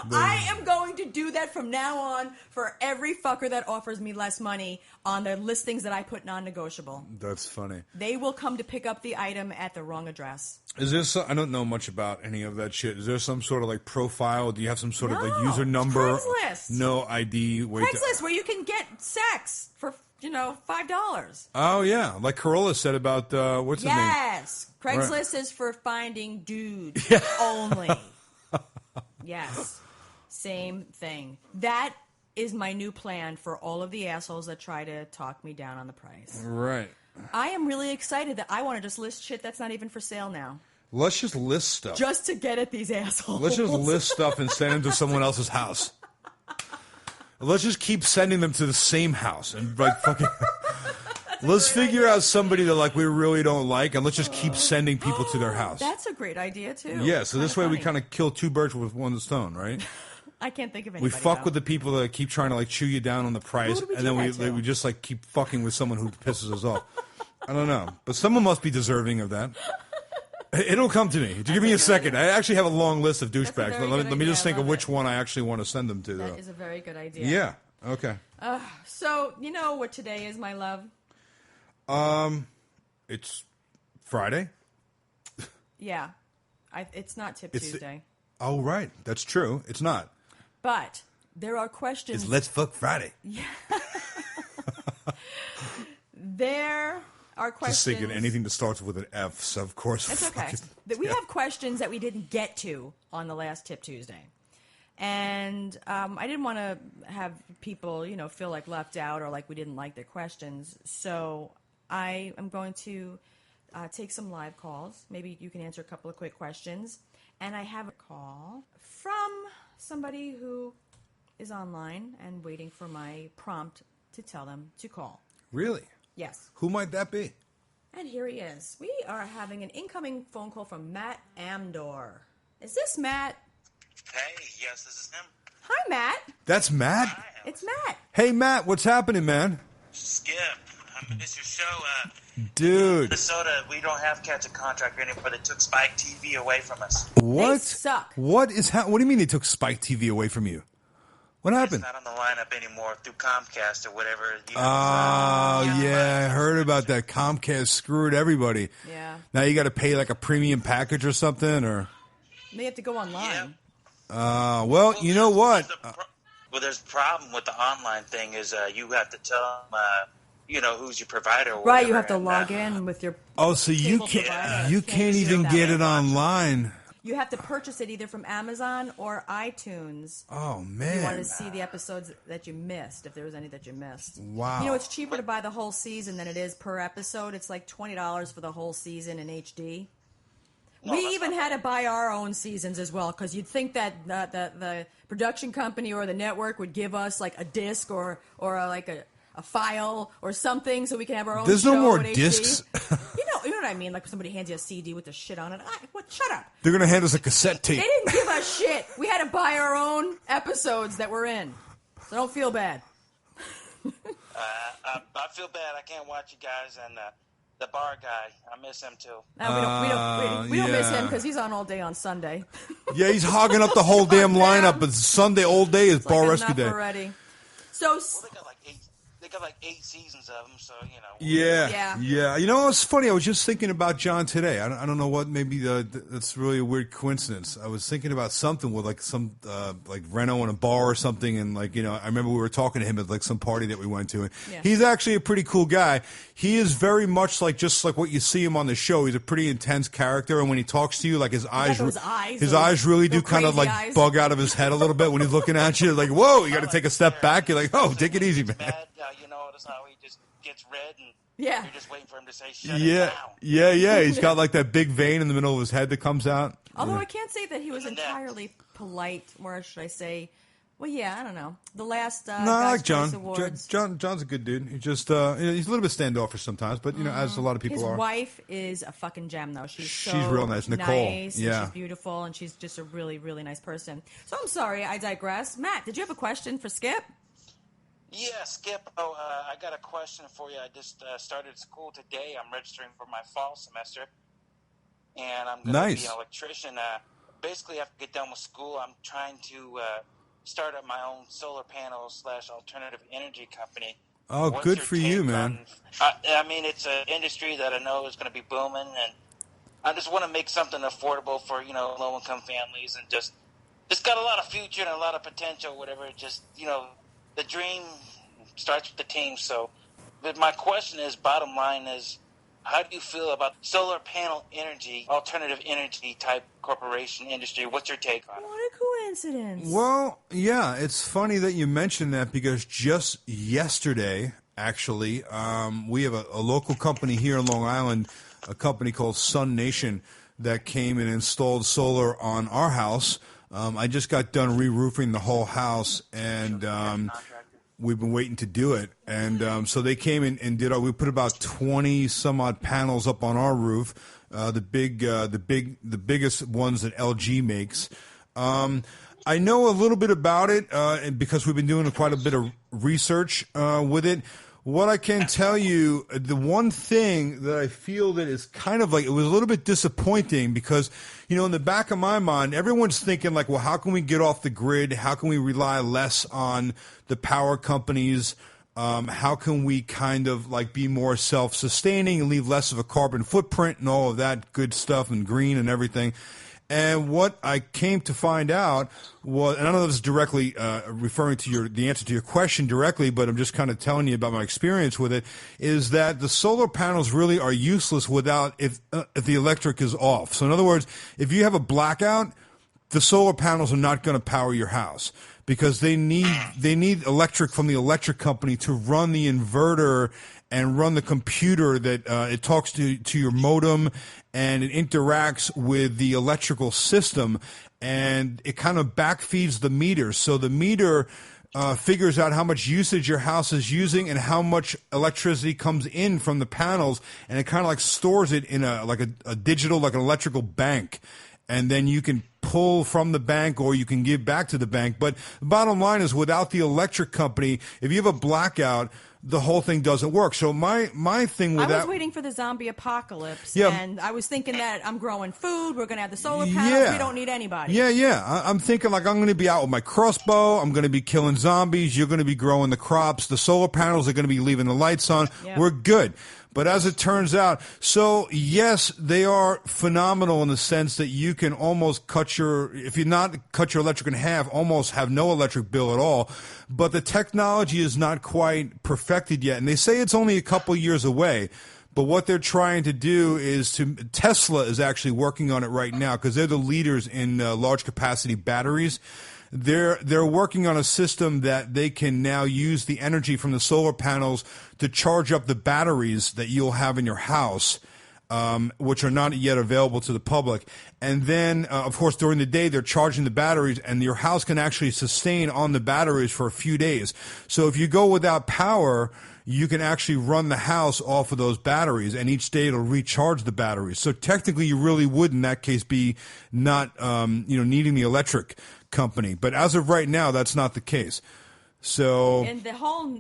I am going to do that from now on for every fucker that offers me less money on the listings that I put non-negotiable. That's funny. They will come to pick up the item at the wrong address. Is there I don't know much about any of that shit. Is there some sort of like profile? Do you have some sort of like user number? Craigslist. No ID. Craigslist, where you can get sex for $5. Oh yeah, like Corolla said about what's his name? Yes, Craigslist is for finding dudes only. Yes. Same thing. That is my new plan for all of the assholes that try to talk me down on the price. Right. I am really excited that I want to just list shit that's not even for sale now. Let's just list stuff. Just to get at these assholes. Let's just list stuff and send them to someone else's house. Let's just keep sending them to the same house and like fucking. Let's figure out somebody that like we really don't like, and let's just keep sending people to their house. That's a great idea too. Yeah, so this way we kind of kill two birds with one stone, right? I can't think of anybody. We fuck with the people that keep trying to like chew you down on the price, and then we just like keep fucking with someone who pisses us off. I don't know, but someone must be deserving of that. It'll come to me. Give me a second. I actually have a long list of douchebags. Let me just think of which one I actually want to send them to. That is a very good idea. Yeah. Okay. So you know what today is, my love? It's Friday. Yeah, it's not Tip Tuesday. Oh, right. That's true. It's not. But there are questions. It's Let's Fuck Friday. Yeah. There are questions. Just thinking anything that starts with an F, so of course. That's okay. We have questions that we didn't get to on the last Tip Tuesday. And I didn't want to have people, feel like left out or like we didn't like their questions. So I am going to take some live calls. Maybe you can answer a couple of quick questions. And I have a call from somebody who is online and waiting for my prompt to tell them to call. Really? Yes. Who might that be? And here he is. We are having an incoming phone call from Matt Amdor. Is this Matt? Hey, yes, this is him. Hi, Matt. That's Matt? Hi, It's Matt. Hey, Matt, what's happening, man? Skip, I missed your show. Dude. Minnesota, we don't have catch a contract anymore. They took Spike TV away from us. What? They suck. What do you mean they took Spike TV away from you? What happened? It's not on the lineup anymore through Comcast or whatever. Oh, yeah, I heard about that. Comcast screwed everybody. Yeah. Now you got to pay like a premium package or something, or? They have to go online. Yeah. Well, you know what? There's a problem with the online thing is you have to tell them, who's your provider or Right, you whatever, have to log in with your Oh, so you cable can't provider. you can't even that get way. it online. You have to purchase it either from Amazon or iTunes. Oh If you wanted man. to see the episodes that you missed, if there was any that you missed. Wow. It's cheaper to buy the whole season than it is per episode. It's like $20 for the whole season in HD. We even had to buy our own seasons as well, because you'd think that the production company or the network would give us like a disc or a file or something so we can have our own There's show no more in HD. discs. You know what I mean? Like somebody hands you a CD with the shit on it. Shut up. They're gonna hand us a cassette They tape. didn't give us shit. We had to buy our own episodes that we're in. So don't feel bad. I feel bad. I can't watch you guys and the bar guy. I miss him too. No, we don't miss yeah. him because he's on all day on Sunday. Yeah, he's hogging up the whole damn lineup, but Sunday all day is It's bar like rescue enough day. already. So Well, they got like eight seasons of them, so Yeah. Yeah. You know, it's funny. I was just thinking about John today. I don't know what. Maybe that's really a weird coincidence. I was thinking about something with like some like Reno in a bar or something, and like I remember we were talking to him at like some party that we went to, and Yeah. he's actually a pretty cool guy. He is very much like just like what you see him on the show. He's a pretty intense character, and when he talks to you, like his eyes really do kind of like eyes. bug out of his head a little bit when he's looking at you. Like, whoa, you got to take a step back. You're like, oh, take it easy, man. Mad, that's how he just gets red and Yeah. you're just waiting for him to say shut it Yeah, down. yeah. He's got like that big vein in the middle of his head that comes out. Although Yeah. I can't say that he was entirely polite, or should I say, well, yeah, I don't know. The last No, I Guys' like John. Choice Awards. John's a good dude. He just he's a little bit standoffish sometimes, but as a lot of people His are. wife is a fucking gem, though. She's real nice. Nicole. Nice, and Yeah. she's beautiful, and she's just a really, really nice person. So I'm sorry, I digress. Matt, did you have a question for Skip? Yeah, Skip. I got a question for you. I just started school today. I'm registering for my fall semester, and I'm going to Nice. be an electrician. Basically, after I get done with school, I'm trying to start up my own solar panel / alternative energy company. Oh, What's good your for you, take man. I mean, it's an industry that I know is going to be booming, and I just want to make something affordable for low-income families, and just got a lot of future and a lot of potential. Whatever, just the dream starts with the team. So, but my question is, bottom line is, how do you feel about solar panel energy, alternative energy type corporation industry? What's your take on it? What a coincidence. Well, yeah, it's funny that you mentioned that because just yesterday, actually, we have a local company here in Long Island, a company called Sun Nation, that came and installed solar on our house. I just got done re-roofing the whole house, and we've been waiting to do it. And so they came in and did. We put about 20 some odd panels up on our roof, the biggest ones that LG makes. I know a little bit about it because we've been doing quite a bit of research with it. What I can tell you, the one thing that I feel that is kind of like, it was a little bit disappointing because, in the back of my mind, everyone's thinking like, well, how can we get off the grid? How can we rely less on the power companies? How can we kind of like be more self-sustaining and leave less of a carbon footprint and all of that good stuff and green and everything? And what I came to find out was, and I don't know if this is directly referring to the answer to your question directly, but I'm just kind of telling you about my experience with it, is that the solar panels really are useless if the electric is off. So in other words, if you have a blackout, the solar panels are not going to power your house because they need electric from the electric company to run the inverter and run the computer that it talks to your modem, and it interacts with the electrical system, and it kind of backfeeds the meter. So the meter figures out how much usage your house is using and how much electricity comes in from the panels, and it kind of like stores it in a digital, like an electrical bank. And then you can pull from the bank or you can give back to the bank. But the bottom line is, without the electric company, if you have a blackout, the whole thing doesn't work. So my thing with that... I was waiting for the zombie apocalypse, and I was thinking that I'm growing food, we're going to have the solar panels, we don't need anybody. Yeah. I'm thinking like I'm going to be out with my crossbow, I'm going to be killing zombies, you're going to be growing the crops, the solar panels are going to be leaving the lights on, we're good. But as it turns out, so yes, they are phenomenal in the sense that you can almost if you not cut your electric in half, almost have no electric bill at all. But the technology is not quite perfected yet. And they say it's only a couple years away. But what they're trying to do is Tesla is actually working on it right now because they're the leaders in large capacity batteries. They're working on a system that they can now use the energy from the solar panels to charge up the batteries that you'll have in your house, which are not yet available to the public. And then, of course, during the day, they're charging the batteries, and your house can actually sustain on the batteries for a few days. So if you go without power, you can actually run the house off of those batteries, and each day it'll recharge the batteries. So technically, you really would, in that case, be not needing the electric company. But as of right now, that's not the case. So, and the whole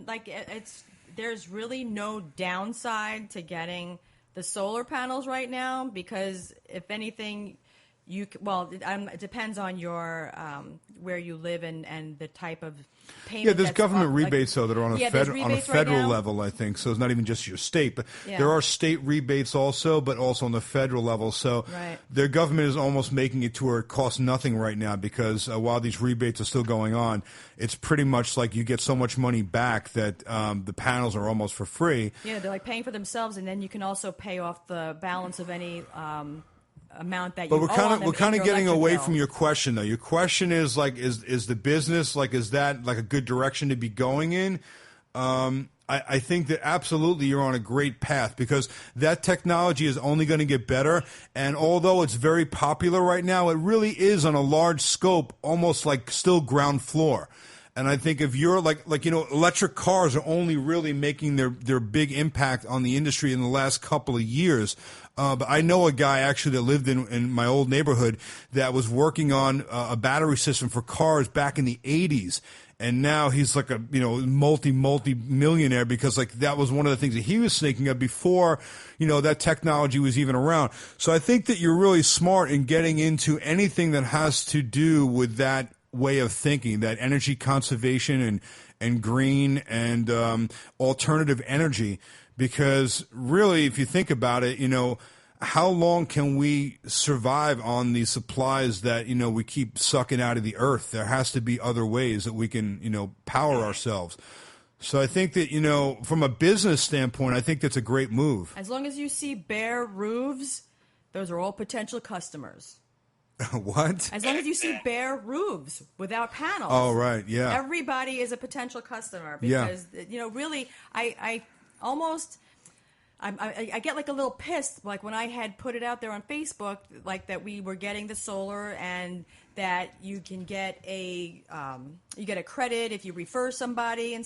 there's really no downside to getting the solar panels right now, because if anything, it depends on your where you live and the type of payment. Yeah, there's government rebates though that are on a federal right level, I think. So it's not even just your state, but there are state rebates also, but also on the federal level. So their government is almost making it to where it costs nothing right now, because while these rebates are still going on, it's pretty much like you get so much money back that the panels are almost for free. Yeah, they're like paying for themselves, and then you can also pay off the balance of any amount that you owe on them. But we're kind of getting away bill. from your question, though. Your question is like, is the business, like, is that like a good direction to be going in? I think that absolutely you're on a great path, because that technology is only going to get better. And although it's very popular right now, it really is on a large scope, almost like still ground floor. And I think if you're electric cars are only really making their big impact on the industry in the last couple of years. But I know a guy actually that lived in my old neighborhood that was working on a battery system for cars back in the 80s. And now he's like a multi-millionaire, because like that was one of the things that he was thinking of before, that technology was even around. So I think that you're really smart in getting into anything that has to do with that way of thinking, that energy conservation and green and alternative energy. Because really, if you think about it, how long can we survive on the supplies that, we keep sucking out of the earth? There has to be other ways that we can, power ourselves. So I think that, from a business standpoint, I think that's a great move. As long as you see bare roofs, those are all potential customers. What? As long as you see bare roofs without panels. Oh, right, yeah. Everybody is a potential customer, because, really, I get like a little pissed, like when I had put it out there on Facebook, like that we were getting the solar and that you can get a credit if you refer somebody,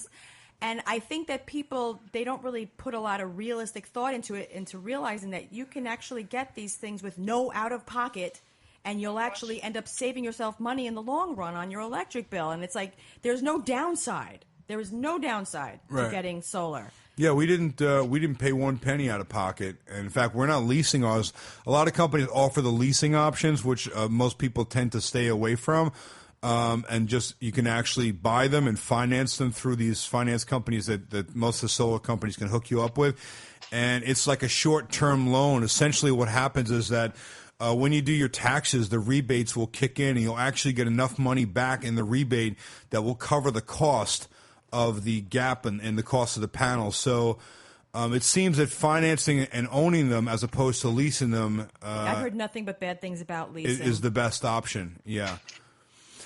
and I think that people, they don't really put a lot of realistic thought into it, into realizing that you can actually get these things with no out of pocket. And you'll actually end up saving yourself money in the long run on your electric bill. And it's like, there's no downside. There is no downside to getting solar. Yeah, we didn't pay 1 penny out of pocket. And in fact, we're not leasing ours. A lot of companies offer the leasing options, which most people tend to stay away from. And just, you can actually buy them and finance them through these finance companies that most of the solar companies can hook you up with. And it's like a short-term loan. Essentially what happens is that when you do your taxes, the rebates will kick in, and you'll actually get enough money back in the rebate that will cover the cost of the gap and the cost of the panel. So It seems that financing and owning them as opposed to leasing them I've heard nothing but bad things about leasing. is the best option. Yeah.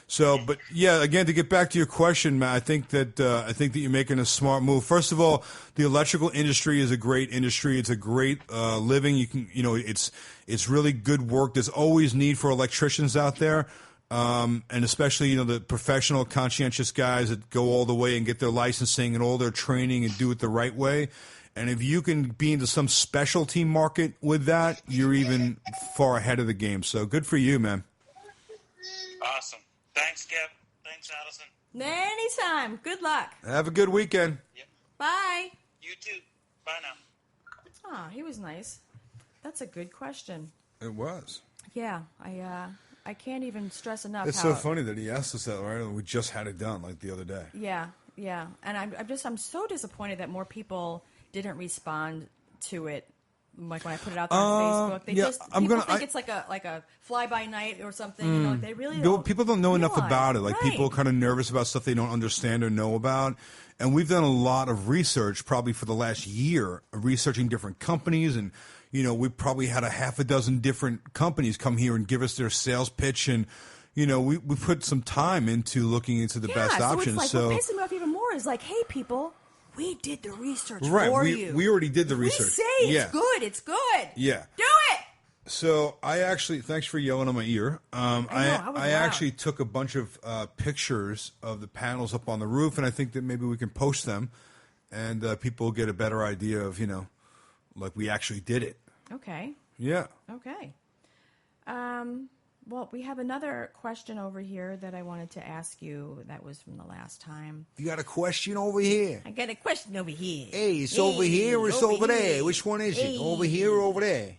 So, but yeah, again, to get back to your question, Matt, I think that you're making a smart move. First of all, the electrical industry is a great industry. It's a great living. It's really good work. There's always need for electricians out there, and especially the professional, conscientious guys that go all the way and get their licensing and all their training and do it the right way. And if you can be into some specialty market with that, you're even far ahead of the game. So good for you, man. Awesome. Thanks, Skip. Thanks, Alison. Anytime. Good luck. Have a good weekend. Yep. Bye. You too. Bye now. Oh, he was nice. That's a good question. It was. Yeah, I can't even stress enough. It's so funny that he asked us that, right? We just had it done like the other day. Yeah, and I'm so disappointed that more people didn't respond to it. Like when I put it out there on Facebook, people think it's like a fly by night or something. They really don't. People don't know enough about it. Like right. people are kind of nervous about stuff they don't understand or know about. And we've done a lot of research, probably for the last year, researching different companies. And we probably had a half a dozen different companies come here and give us their sales pitch. And we put some time into looking into the best options. It's like, what pisses me off even more is like, hey, people. We did the research for you. We already did the research. We say it's good. It's good. Yeah. Do it. So I actually, thanks for yelling in my ear. I actually took a bunch of pictures of the panels up on the roof, and I think that maybe we can post them, and people get a better idea of, like we actually did it. Okay. Yeah. Okay. Well, we have another question over here that I wanted to ask you that was from the last time. You got a question over here? I got a question over here. Hey, it's over here or it's over there? Which one is it? Over here or over there?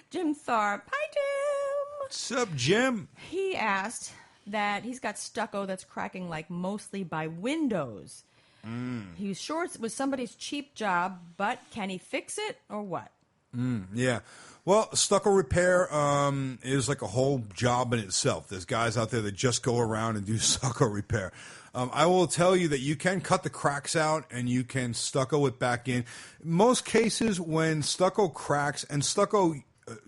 Jim Tharp. Hi, Jim. What's up, Jim? He asked that he's got stucco that's cracking like mostly by windows. He was sure it was somebody's cheap job, but can he fix it or what? Yeah. Well, stucco repair is like a whole job in itself. There's guys out there that just go around and do stucco repair. I will tell you that you can cut the cracks out and you can stucco it back in. Most cases when stucco cracks, and stucco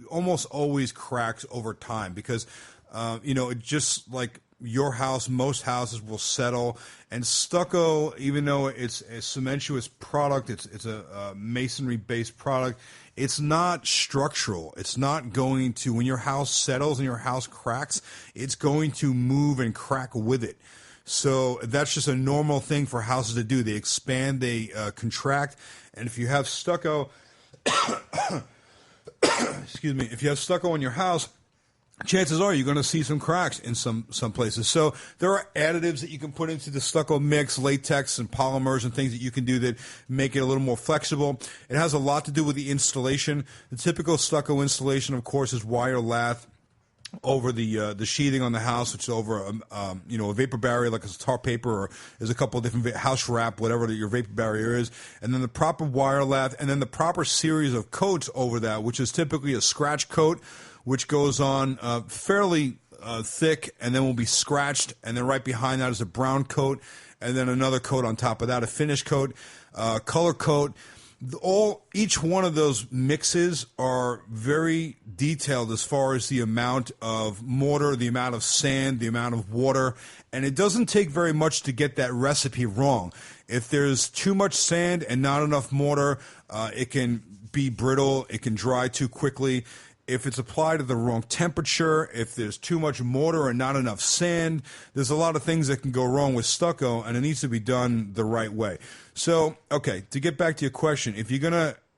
almost always cracks over time because, it just like your house, most houses will settle. And stucco, even though it's a cementitious product, it's a masonry-based product, it's not structural. It's not going to, when your house settles and your house cracks, it's going to move and crack with it. So that's just a normal thing for houses to do. They expand, they contract. And if you have stucco, excuse me, if you have stucco in your house, chances are you're going to see some cracks in some places. So there are additives that you can put into the stucco mix, latex and polymers and things that you can do that make it a little more flexible. It has a lot to do with the installation. The typical stucco installation, of course, is wire lath over the sheathing on the house, which is over a vapor barrier like a tar paper, or there's a couple of different house wrap, whatever your vapor barrier is, and then the proper wire lath, and then the proper series of coats over that, which is typically a scratch coat, which goes on fairly thick and then will be scratched, and then right behind that is a brown coat, and then another coat on top of that, a finish coat, color coat. Each one of those mixes are very detailed as far as the amount of mortar, the amount of sand, the amount of water, and it doesn't take very much to get that recipe wrong. If there's too much sand and not enough mortar, it can be brittle, it can dry too quickly. If it's applied at the wrong temperature, if there's too much mortar and not enough sand, there's a lot of things that can go wrong with stucco, and it needs to be done the right way. So, okay, to get back to your question, if you're going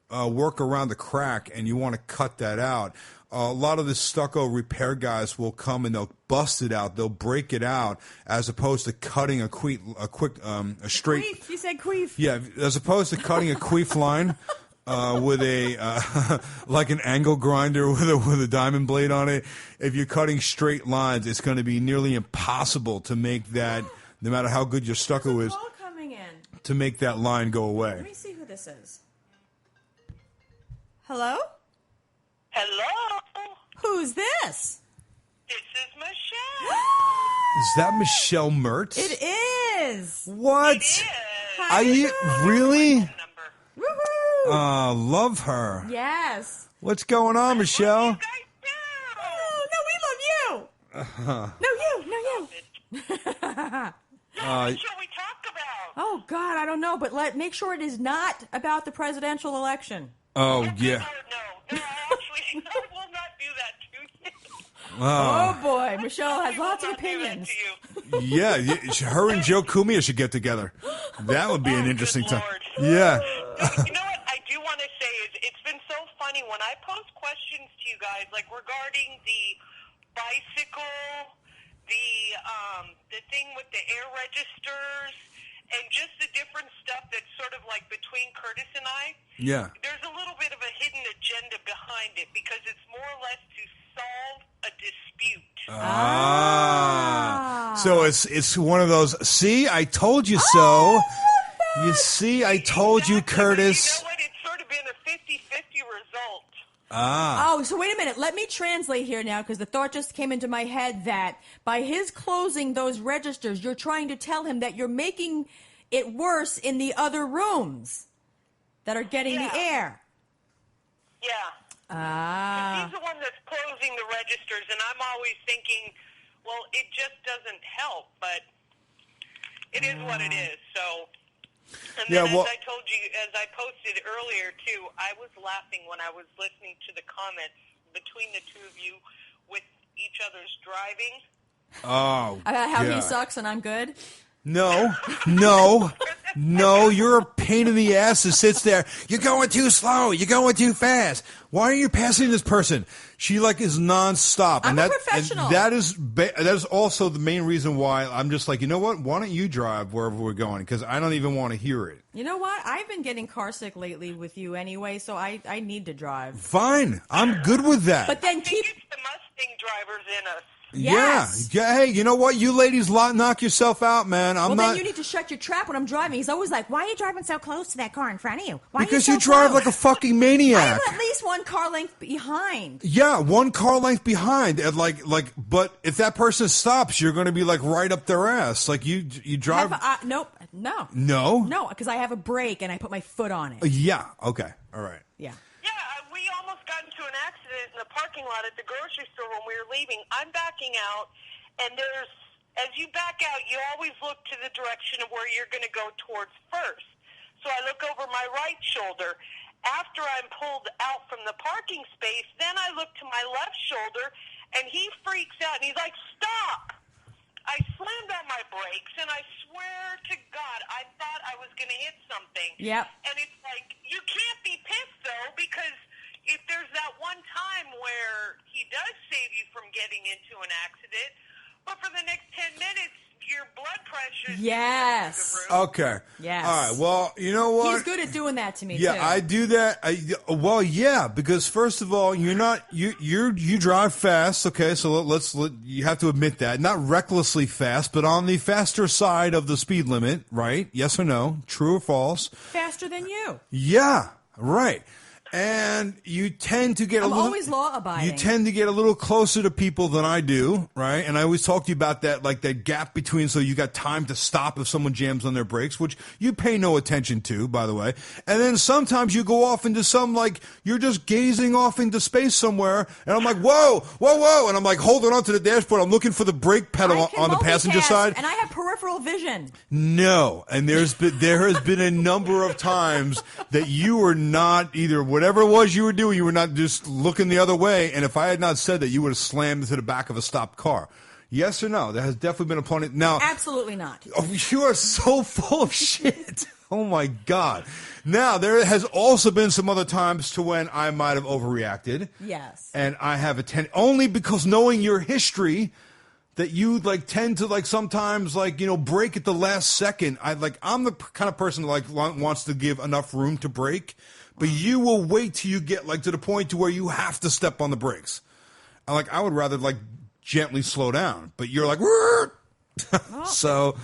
to work around the crack and you want to cut that out, a lot of the stucco repair guys will come and they'll bust it out, they'll break it out, as opposed to cutting a straight... Queef, you said queef. Yeah, as opposed to cutting a queef line... with a like an angle grinder with a diamond blade on it. If you're cutting straight lines, it's going to be nearly impossible to make that, no matter how good your stucco is, to make that line go away. Let me see who this is. Hello? Hello? Who's this? This is Michelle. Is that Michelle Mertz? It is. What? It is. Are you really? Number. Woohoo! Love her. Yes. What's going on, Michelle? You guys do. Oh, no, we love you. No, you. What shall we talk about? Oh, God, I don't know, but make sure it is not about the presidential election. Oh, yeah. No, actually, I will not do that to you. Oh, boy, Michelle has I will lots of not do that opinions. to you. Yeah, her and Joe Cumia should get together. That would be an interesting good time. Lord. Yeah. You know what I do want to say is it's been so funny when I pose questions to you guys, like regarding the bicycle, the thing with the air registers, and just the different stuff that's sort of like between Curtis and I. Yeah. There's a little bit of a hidden agenda behind it because it's more or less to solve a dispute. So it's one of those, see, I told you so. You see, I told you, Exactly, Curtis. but you know what? It's sort of been a 50-50 result. Oh, so wait a minute. Let me translate here now, because the thought just came into my head that by his closing those registers, you're trying to tell him that you're making it worse in the other rooms that are getting the air. Yeah. He's the one that's closing the registers, and I'm always thinking, well, it just doesn't help, but it is what it is. So, and then as I told you, as I posted earlier, too, I was laughing when I was listening to the comments between the two of you with each other's driving. Oh, about how he sucks and I'm good? No, you're a pain in the ass that sits there. You're going too slow. You're going too fast. Why are you passing this person? She is nonstop. I'm a professional. And that is also the main reason why I'm just like, you know what? Why don't you drive wherever we're going? Because I don't even want to hear it. You know what? I've been getting car sick lately with you anyway, so I need to drive. Fine. I'm good with that. But then I think it's the Mustang drivers in us. Yes. Yeah. Hey, you know what? You ladies knock yourself out, man. Then you need to shut your trap when I'm driving. He's always like, why are you driving so close to that car in front of you? Why because are you drive close? like a fucking maniac. I'm at least one car length behind. Yeah, one car length behind. And but if that person stops, you're going to be right up their ass. Like you drive. Nope. No. No? No, because I have a brake and I put my foot on it. Yeah. Okay. All right. Yeah. Yeah, we almost got into an accident in the parking lot at the grocery store when we were leaving. I'm backing out, and as you back out, you always look to the direction of where you're going to go towards first. So I look over my right shoulder. After I'm pulled out from the parking space, then I look to my left shoulder, and he freaks out, and he's like, stop! I slammed on my brakes, and I swear to God, I thought I was going to hit something. Yep. And it's like, you can't be pissed, though, because if there's that one time where he does save you from getting into an accident, but for the next 10 minutes, your blood pressure is Yes. through the roof. Okay. Yes. All right. Well, you know what? He's good at doing that to me, Yeah, too. I do that. Because first of all, you drive fast. Okay, so you have to admit that, not recklessly fast, but on the faster side of the speed limit, right? Yes or no? True or false? Faster than you. Yeah, right. And you tend to get I'm always law-abiding. You tend to get a little closer to people than I do, right? And I always talk to you about that, that gap between, so you got time to stop if someone jams on their brakes, which you pay no attention to, by the way. And then sometimes you go off into some, you're just gazing off into space somewhere, and I'm like, whoa, whoa, whoa, and I'm holding onto the dashboard. I'm looking for the brake pedal on the passenger side. And I have peripheral vision. No, and there has been a number of times that you were not either. Whatever it was you were doing, you were not just looking the other way. And if I had not said that, you would have slammed into the back of a stopped car. Yes or no? There has definitely been a plenty. Now, absolutely not. Oh, you are so full of shit. Oh my God. Now, there has also been some other times to when I might have overreacted. Yes. And I have only because knowing your history, that you tend to sometimes break at the last second. I'm the kind of person that wants to give enough room to brake. But you will wait till you get to the point to where you have to step on the brakes. I would rather gently slow down, but you're so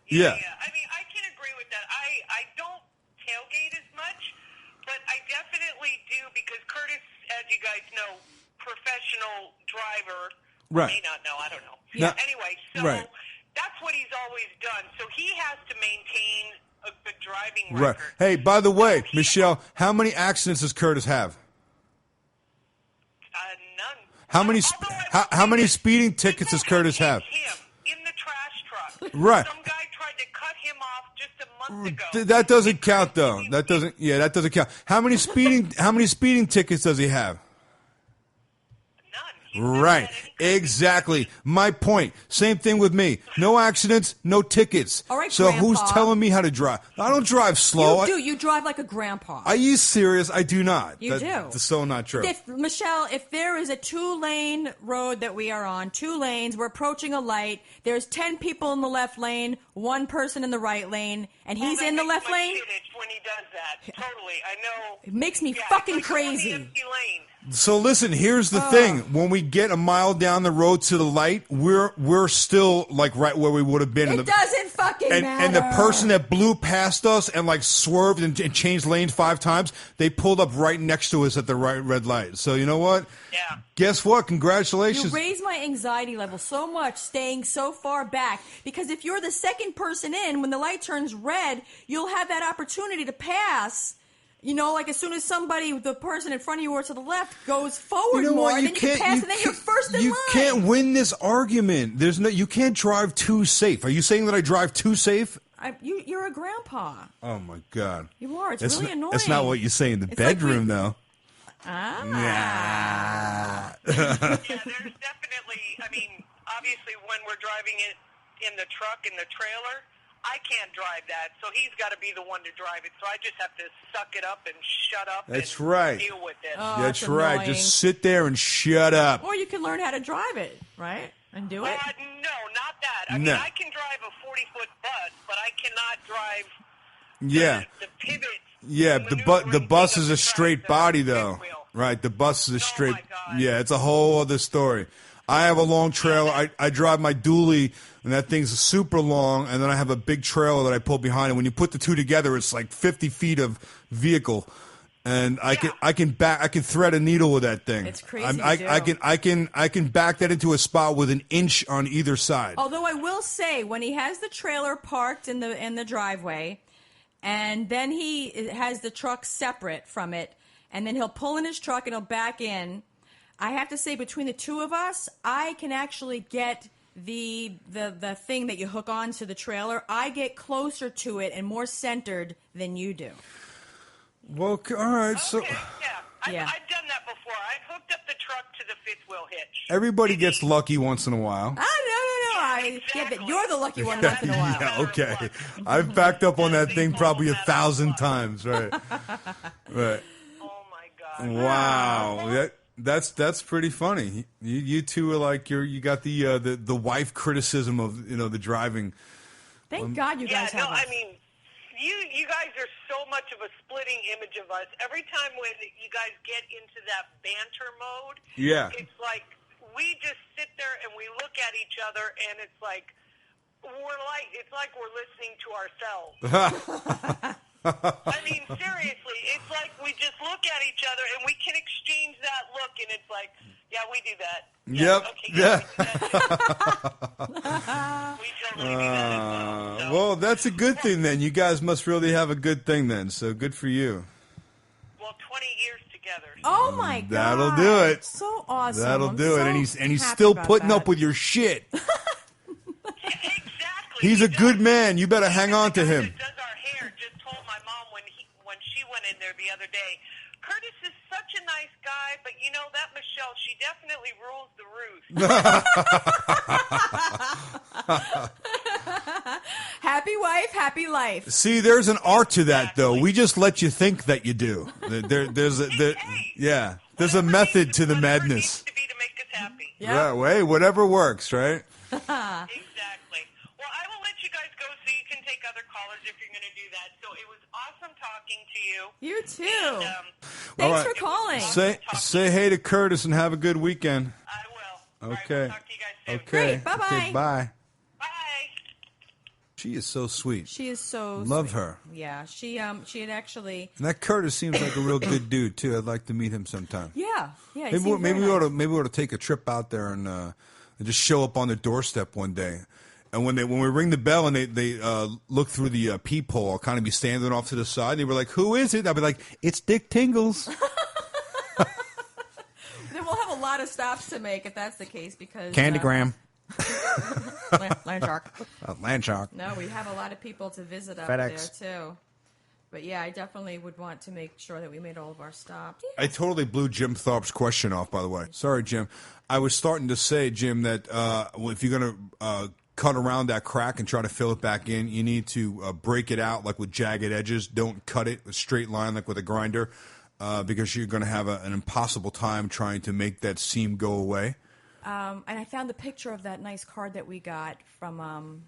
yeah. I mean, I can agree with that. I don't tailgate as much, but I definitely do because Curtis, as you guys know, professional driver, right? May not know. I don't know. Yeah. Anyway, so right. That's what he's always done. So he has to maintain a good driving Right. record. Hey, by the way, Michelle, how many accidents does Curtis have? None. How many how many speeding People tickets does Curtis hit have? him in the trash truck. Right. Some guy tried to cut him off just a month ago. That doesn't count, though. That doesn't count. How many speeding tickets does he have? Right. Exactly. My point. Same thing with me. No accidents, no tickets. All right, so Grandpa. who's telling me how to drive? I don't drive slow. You do. You drive like a grandpa. Are you serious? I do not. You do. That's so not true. Michelle, if there is a 2-lane road that we are on, 2 lanes, we're approaching a light, there's 10 people in the left lane, 1 person in the right lane, and he's in the left lane. When he does that, totally. I know. It makes me Yeah, fucking it's like going crazy. the empty lane. So listen, here's the thing. When we get a mile down the road to the light, we're still like right where we would have been. It doesn't fucking matter. And the person that blew past us and like swerved and changed lanes 5 times, they pulled up right next to us at the right red light. So you know what? Yeah. Guess what? Congratulations. You raise my anxiety level so much staying so far back, because if you're the second person in, when the light turns red, you'll have that opportunity to pass. You know, like as soon as the person in front of you or to the left goes forward more, then you can pass, and then you're first in line. You can't win this argument. You can't drive too safe. Are you saying that I drive too safe? You're a grandpa. Oh my God. You are. It's really annoying. That's not what you say in the bedroom, though. Ah. Yeah, there's definitely, I mean, obviously when we're driving it in the truck, in the trailer, I can't drive that, so he's got to be the one to drive it. So I just have to suck it up and shut up and deal with it. Oh, that's that's right. annoying. Just sit there and shut up. Or you can learn how to drive it, right? And do it. No, not that. I mean, I can drive a 40-foot bus, but I cannot drive the pivot. Yeah, the bus is a straight body, though. Right, the bus is a straight. My God. Yeah, it's a whole other story. I have a long trailer. I drive my dually, and that thing's super long, and then I have a big trailer that I pull behind. And when you put the two together, it's like 50 feet of vehicle, and I can thread a needle with that thing. It's crazy. I can back that into a spot with an inch on either side. Although I will say, when he has the trailer parked in the driveway, and then he has the truck separate from it, and then he'll pull in his truck and he'll back in. I have to say, between the two of us, I can actually get the thing that you hook onto the trailer. I get closer to it and more centered than you do. Well, all right. So Okay, yeah. I've done that before. I've hooked up the truck to the fifth wheel hitch. everybody gets lucky once in a while. No. Exactly. But you're the lucky one once in a while. Yeah, okay. I've backed up on that thing probably 1,000 times. Right. Right. Oh my God. Wow. That's pretty funny. You two are like you got the wife criticism of the driving. Thank God you guys have us. I mean, you guys are so much of a splitting image of us. Every time when you guys get into that banter mode, it's like we just sit there and we look at each other, and it's like we're listening to ourselves. I mean, seriously, it's like we just look at each other and we can exchange that look, and it's like, yeah, we do that. Yep. Okay, yeah. We do that too. We totally do that as well. So. Well, that's a good thing then. You guys must really have a good thing then. So good for you. Well, 20 years together. Oh my God. That'll do it. So awesome. That'll I'm do it. so And he's happy still about putting that. up with your shit. Yeah, exactly. He's a good man. You better hang on to him. The guy that does our hair just told my mom when she went in there the other day, Curtis is such a nice guy, but you know that Michelle, she definitely rules the roost. Happy wife, happy life. See, there's an art to that, though. We just let you think that you do. There's a method to the Whatever madness. needs to be to make us happy. Yeah, well, hey, whatever works, right? Exactly. Well, I will let you guys go so you can take other callers if you're going to do that. So it was awesome talking to you. You too. And, Thanks right. for calling. Say hey to Curtis and have a good weekend. I will. Okay. All right, we'll talk to you guys soon. Okay. Great. Bye-bye. Okay, bye. Bye. She is so sweet. She is so Love sweet. her. Yeah, she had actually. And that Curtis seems like a real good dude too. I'd like to meet him sometime. Yeah. Maybe we ought to take a trip out there and just show up on the doorstep one day. And when we ring the bell and they look through the peephole, I'll kind of be standing off to the side. And they were like, "Who is it?" I'll be like, "It's Dick Tingles." Then we'll have a lot of stops to make if that's the case because Candygram. Land Shark. Land Shark. No, we have a lot of people to visit up FedEx. there too. But yeah, I definitely would want to make sure that we made all of our stops. I totally blew Jim Tharp's question off, by the way. Sorry, Jim. I was starting to say, Jim, that if you're going to cut around that crack and try to fill it back in, you need to break it out like with jagged edges. Don't cut it a straight line like with a grinder because you're going to have an impossible time trying to make that seam go away. And I found the picture of that nice card that we got from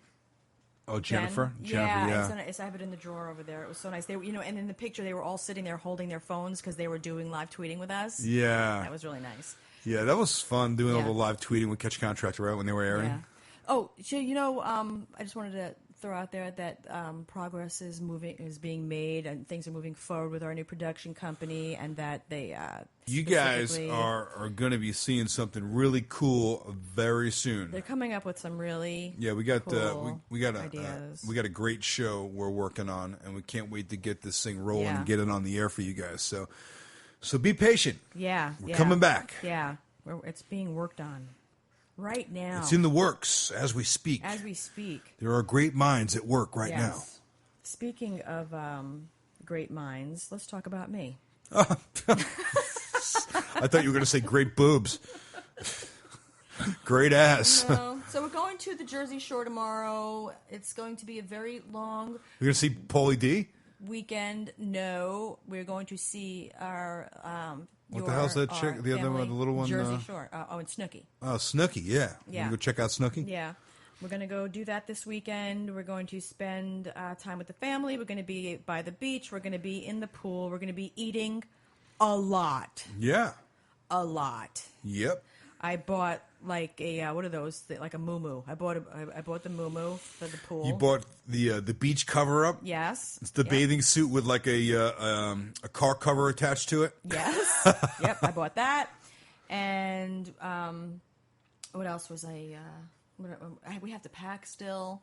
Jennifer? Jen. Jennifer, yeah. I have it in the drawer over there. It was so nice. They were, and in the picture they were all sitting there holding their phones because they were doing live tweeting with us. Yeah. That was really nice. Yeah, that was fun doing all the live tweeting with Catch Contractor, right, when they were airing. Yeah. Oh, so I just wanted to throw out there that progress is being made, and things are moving forward with our new production company, and that they. You guys are going to be seeing something really cool very soon. They're coming up with some really we got cool we got ideas. We got a great show we're working on, and we can't wait to get this thing rolling and get it on the air for you guys. So be patient. Yeah, we're coming back. Yeah, it's being worked on. Right now. It's in the works as we speak. As we speak. There are great minds at work right now. Speaking of great minds, let's talk about me. I thought you were going to say great boobs. Great ass. No. So we're going to the Jersey Shore tomorrow. It's going to be a very long... We're going to see Paulie D? Weekend. No. We're going to see our... what the hell's that chick? The other one, the little one? Jersey Shore. And Snooki. Oh, Snooki, yeah. Yeah. You go check out Snooki? Yeah. We're going to go do that this weekend. We're going to spend time with the family. We're going to be by the beach. We're going to be in the pool. We're going to be eating a lot. Yeah. A lot. Yep. I bought like a what are those? Like a muumuu. I bought the muumuu for the pool. You bought the beach cover up. Yes. It's the bathing suit with like a car cover attached to it. Yes. Yep. I bought that. And what else was we have to pack still.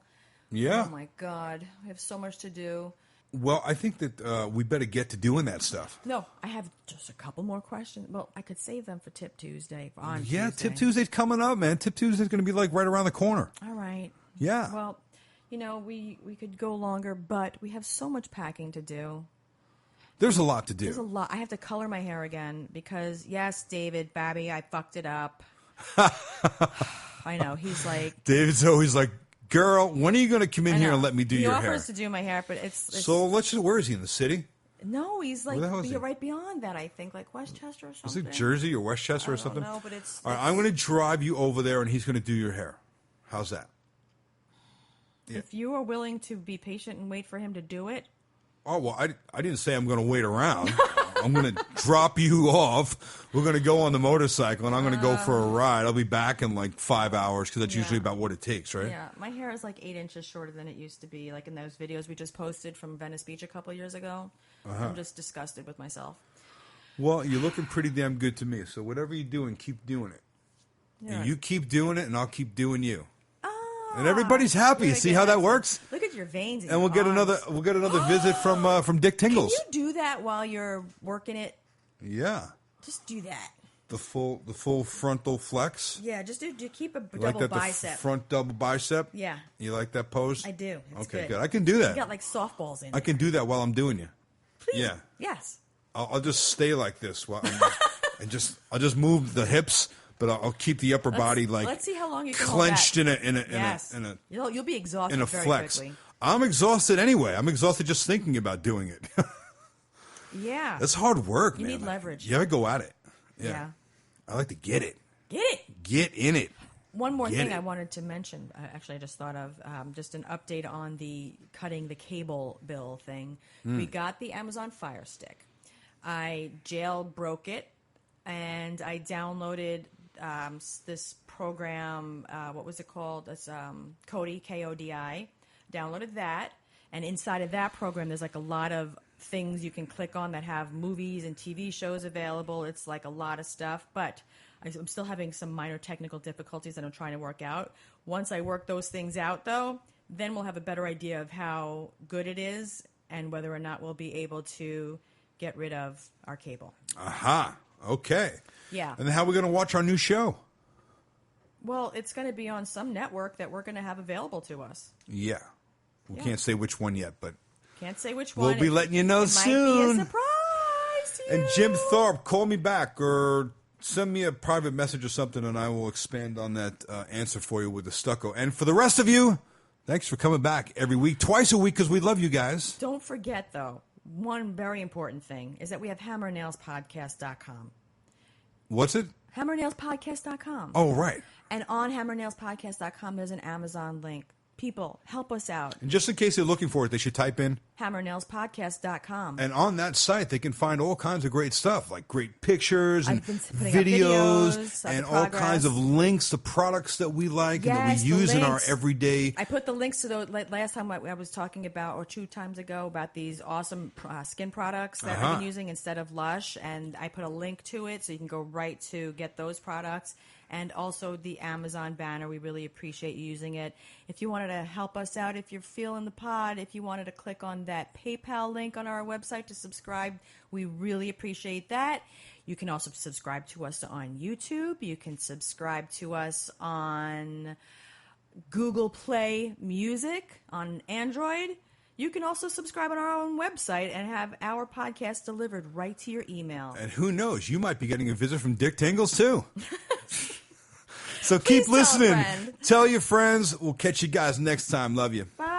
Yeah. Oh my God, we have so much to do. Well, I think that we better get to doing that stuff. No, I have just a couple more questions. Well, I could save them for Tip Tuesday. Yeah, Tip Tuesday's coming up, man. Tip Tuesday's going to be like right around the corner. All right. Yeah. Well, we could go longer, but we have so much packing to do. There's a lot to do. There's a lot. I have to color my hair again because, yes, David, Babby, I fucked it up. I know. He's like... David's always like, girl, when are you going to come in here and let me do your hair? He offers to do my hair, but it's... So let's just... Where is he? In the city? No, he's like... Where the hell is he? Right beyond that, I think. Like Westchester or something. Is it Jersey or Westchester or something? I don't know, but it's... All right, I'm going to drive you over there and he's going to do your hair. How's that? Yeah. If you are willing to be patient and wait for him to do it... Oh, well, I didn't say I'm going to wait around. I'm going to drop you off. We're going to go on the motorcycle, and I'm going to go for a ride. I'll be back in like 5 hours because that's usually about what it takes, right? Yeah, my hair is like 8 inches shorter than it used to be, like in those videos we just posted from Venice Beach a couple of years ago. I'm just disgusted with myself. Well, you're looking pretty damn good to me, so whatever you're doing, keep doing it. Yeah. And you keep doing it, and I'll keep doing you. And everybody's happy. See how that works? Look at your veins. And we'll get another visit from Dick Tingles. Can you do that while you're working it? Yeah. Just do that. The full frontal flex. Yeah, just keep a you double like that, bicep. The front double bicep. Yeah. You like that pose? I do. It's okay, good. I can do that. You got like softballs in. I can do that while I'm doing you. Please. Yeah. Yes. I'll just stay like this while I'll just move the hips. But I'll keep the upper body like let's see how long you can clenched hold that. in a you'll be exhausted in a very flex. quickly. I'm exhausted anyway. I'm exhausted just thinking about doing it. Yeah, that's hard work. You man. need leverage. You gotta go at it. Yeah. I like to get it. Get in it. One more thing I wanted to mention. Actually, I just thought of just an update on the cutting the cable bill thing. We got the Amazon Fire Stick. I jailbroke it, and I downloaded this program. What was it called? It's Kodi, Kodi. Downloaded that, and inside of that program, there's like a lot of things you can click on that have movies and TV shows available. It's like a lot of stuff, but I'm still having some minor technical difficulties that I'm trying to work out. Once I work those things out, though, then we'll have a better idea of how good it is and whether or not we'll be able to get rid of our cable. Aha. Okay. Yeah. And then how are we going to watch our new show? Well, it's going to be on some network that we're going to have available to us. Yeah. We can't say which one yet, but can't say which one. We'll be letting you know it soon. Might be a surprise to you. And Jim Thorpe, call me back or send me a private message or something, and I will expand on that answer for you with the stucco. And for the rest of you, thanks for coming back every week, twice a week, because we love you guys. Don't forget, though, one very important thing is that we have hammernailspodcast.com. What's it? hammernailspodcast.com. Oh, right. And on hammernailspodcast.com, there's an Amazon link. People, help us out. And just in case they're looking for it, they should type in hammernailspodcast.com. And on that site, they can find all kinds of great stuff, like great pictures and videos and all kinds of links to products that we like and that we use in our everyday. I put the links to those. Last time I was talking about, or 2 times ago, about these awesome skin products that I've been using instead of Lush, and I put a link to it so you can go right to get those products. And also the Amazon banner. We really appreciate you using it. If you wanted to help us out, if you're feeling the pod, if you wanted to click on that PayPal link on our website to subscribe, we really appreciate that. You can also subscribe to us on YouTube. You can subscribe to us on Google Play Music on Android. You can also subscribe on our own website and have our podcast delivered right to your email. And who knows, you might be getting a visit from Dick Tingles, too. So keep listening. Tell your friends. We'll catch you guys next time. Love you. Bye.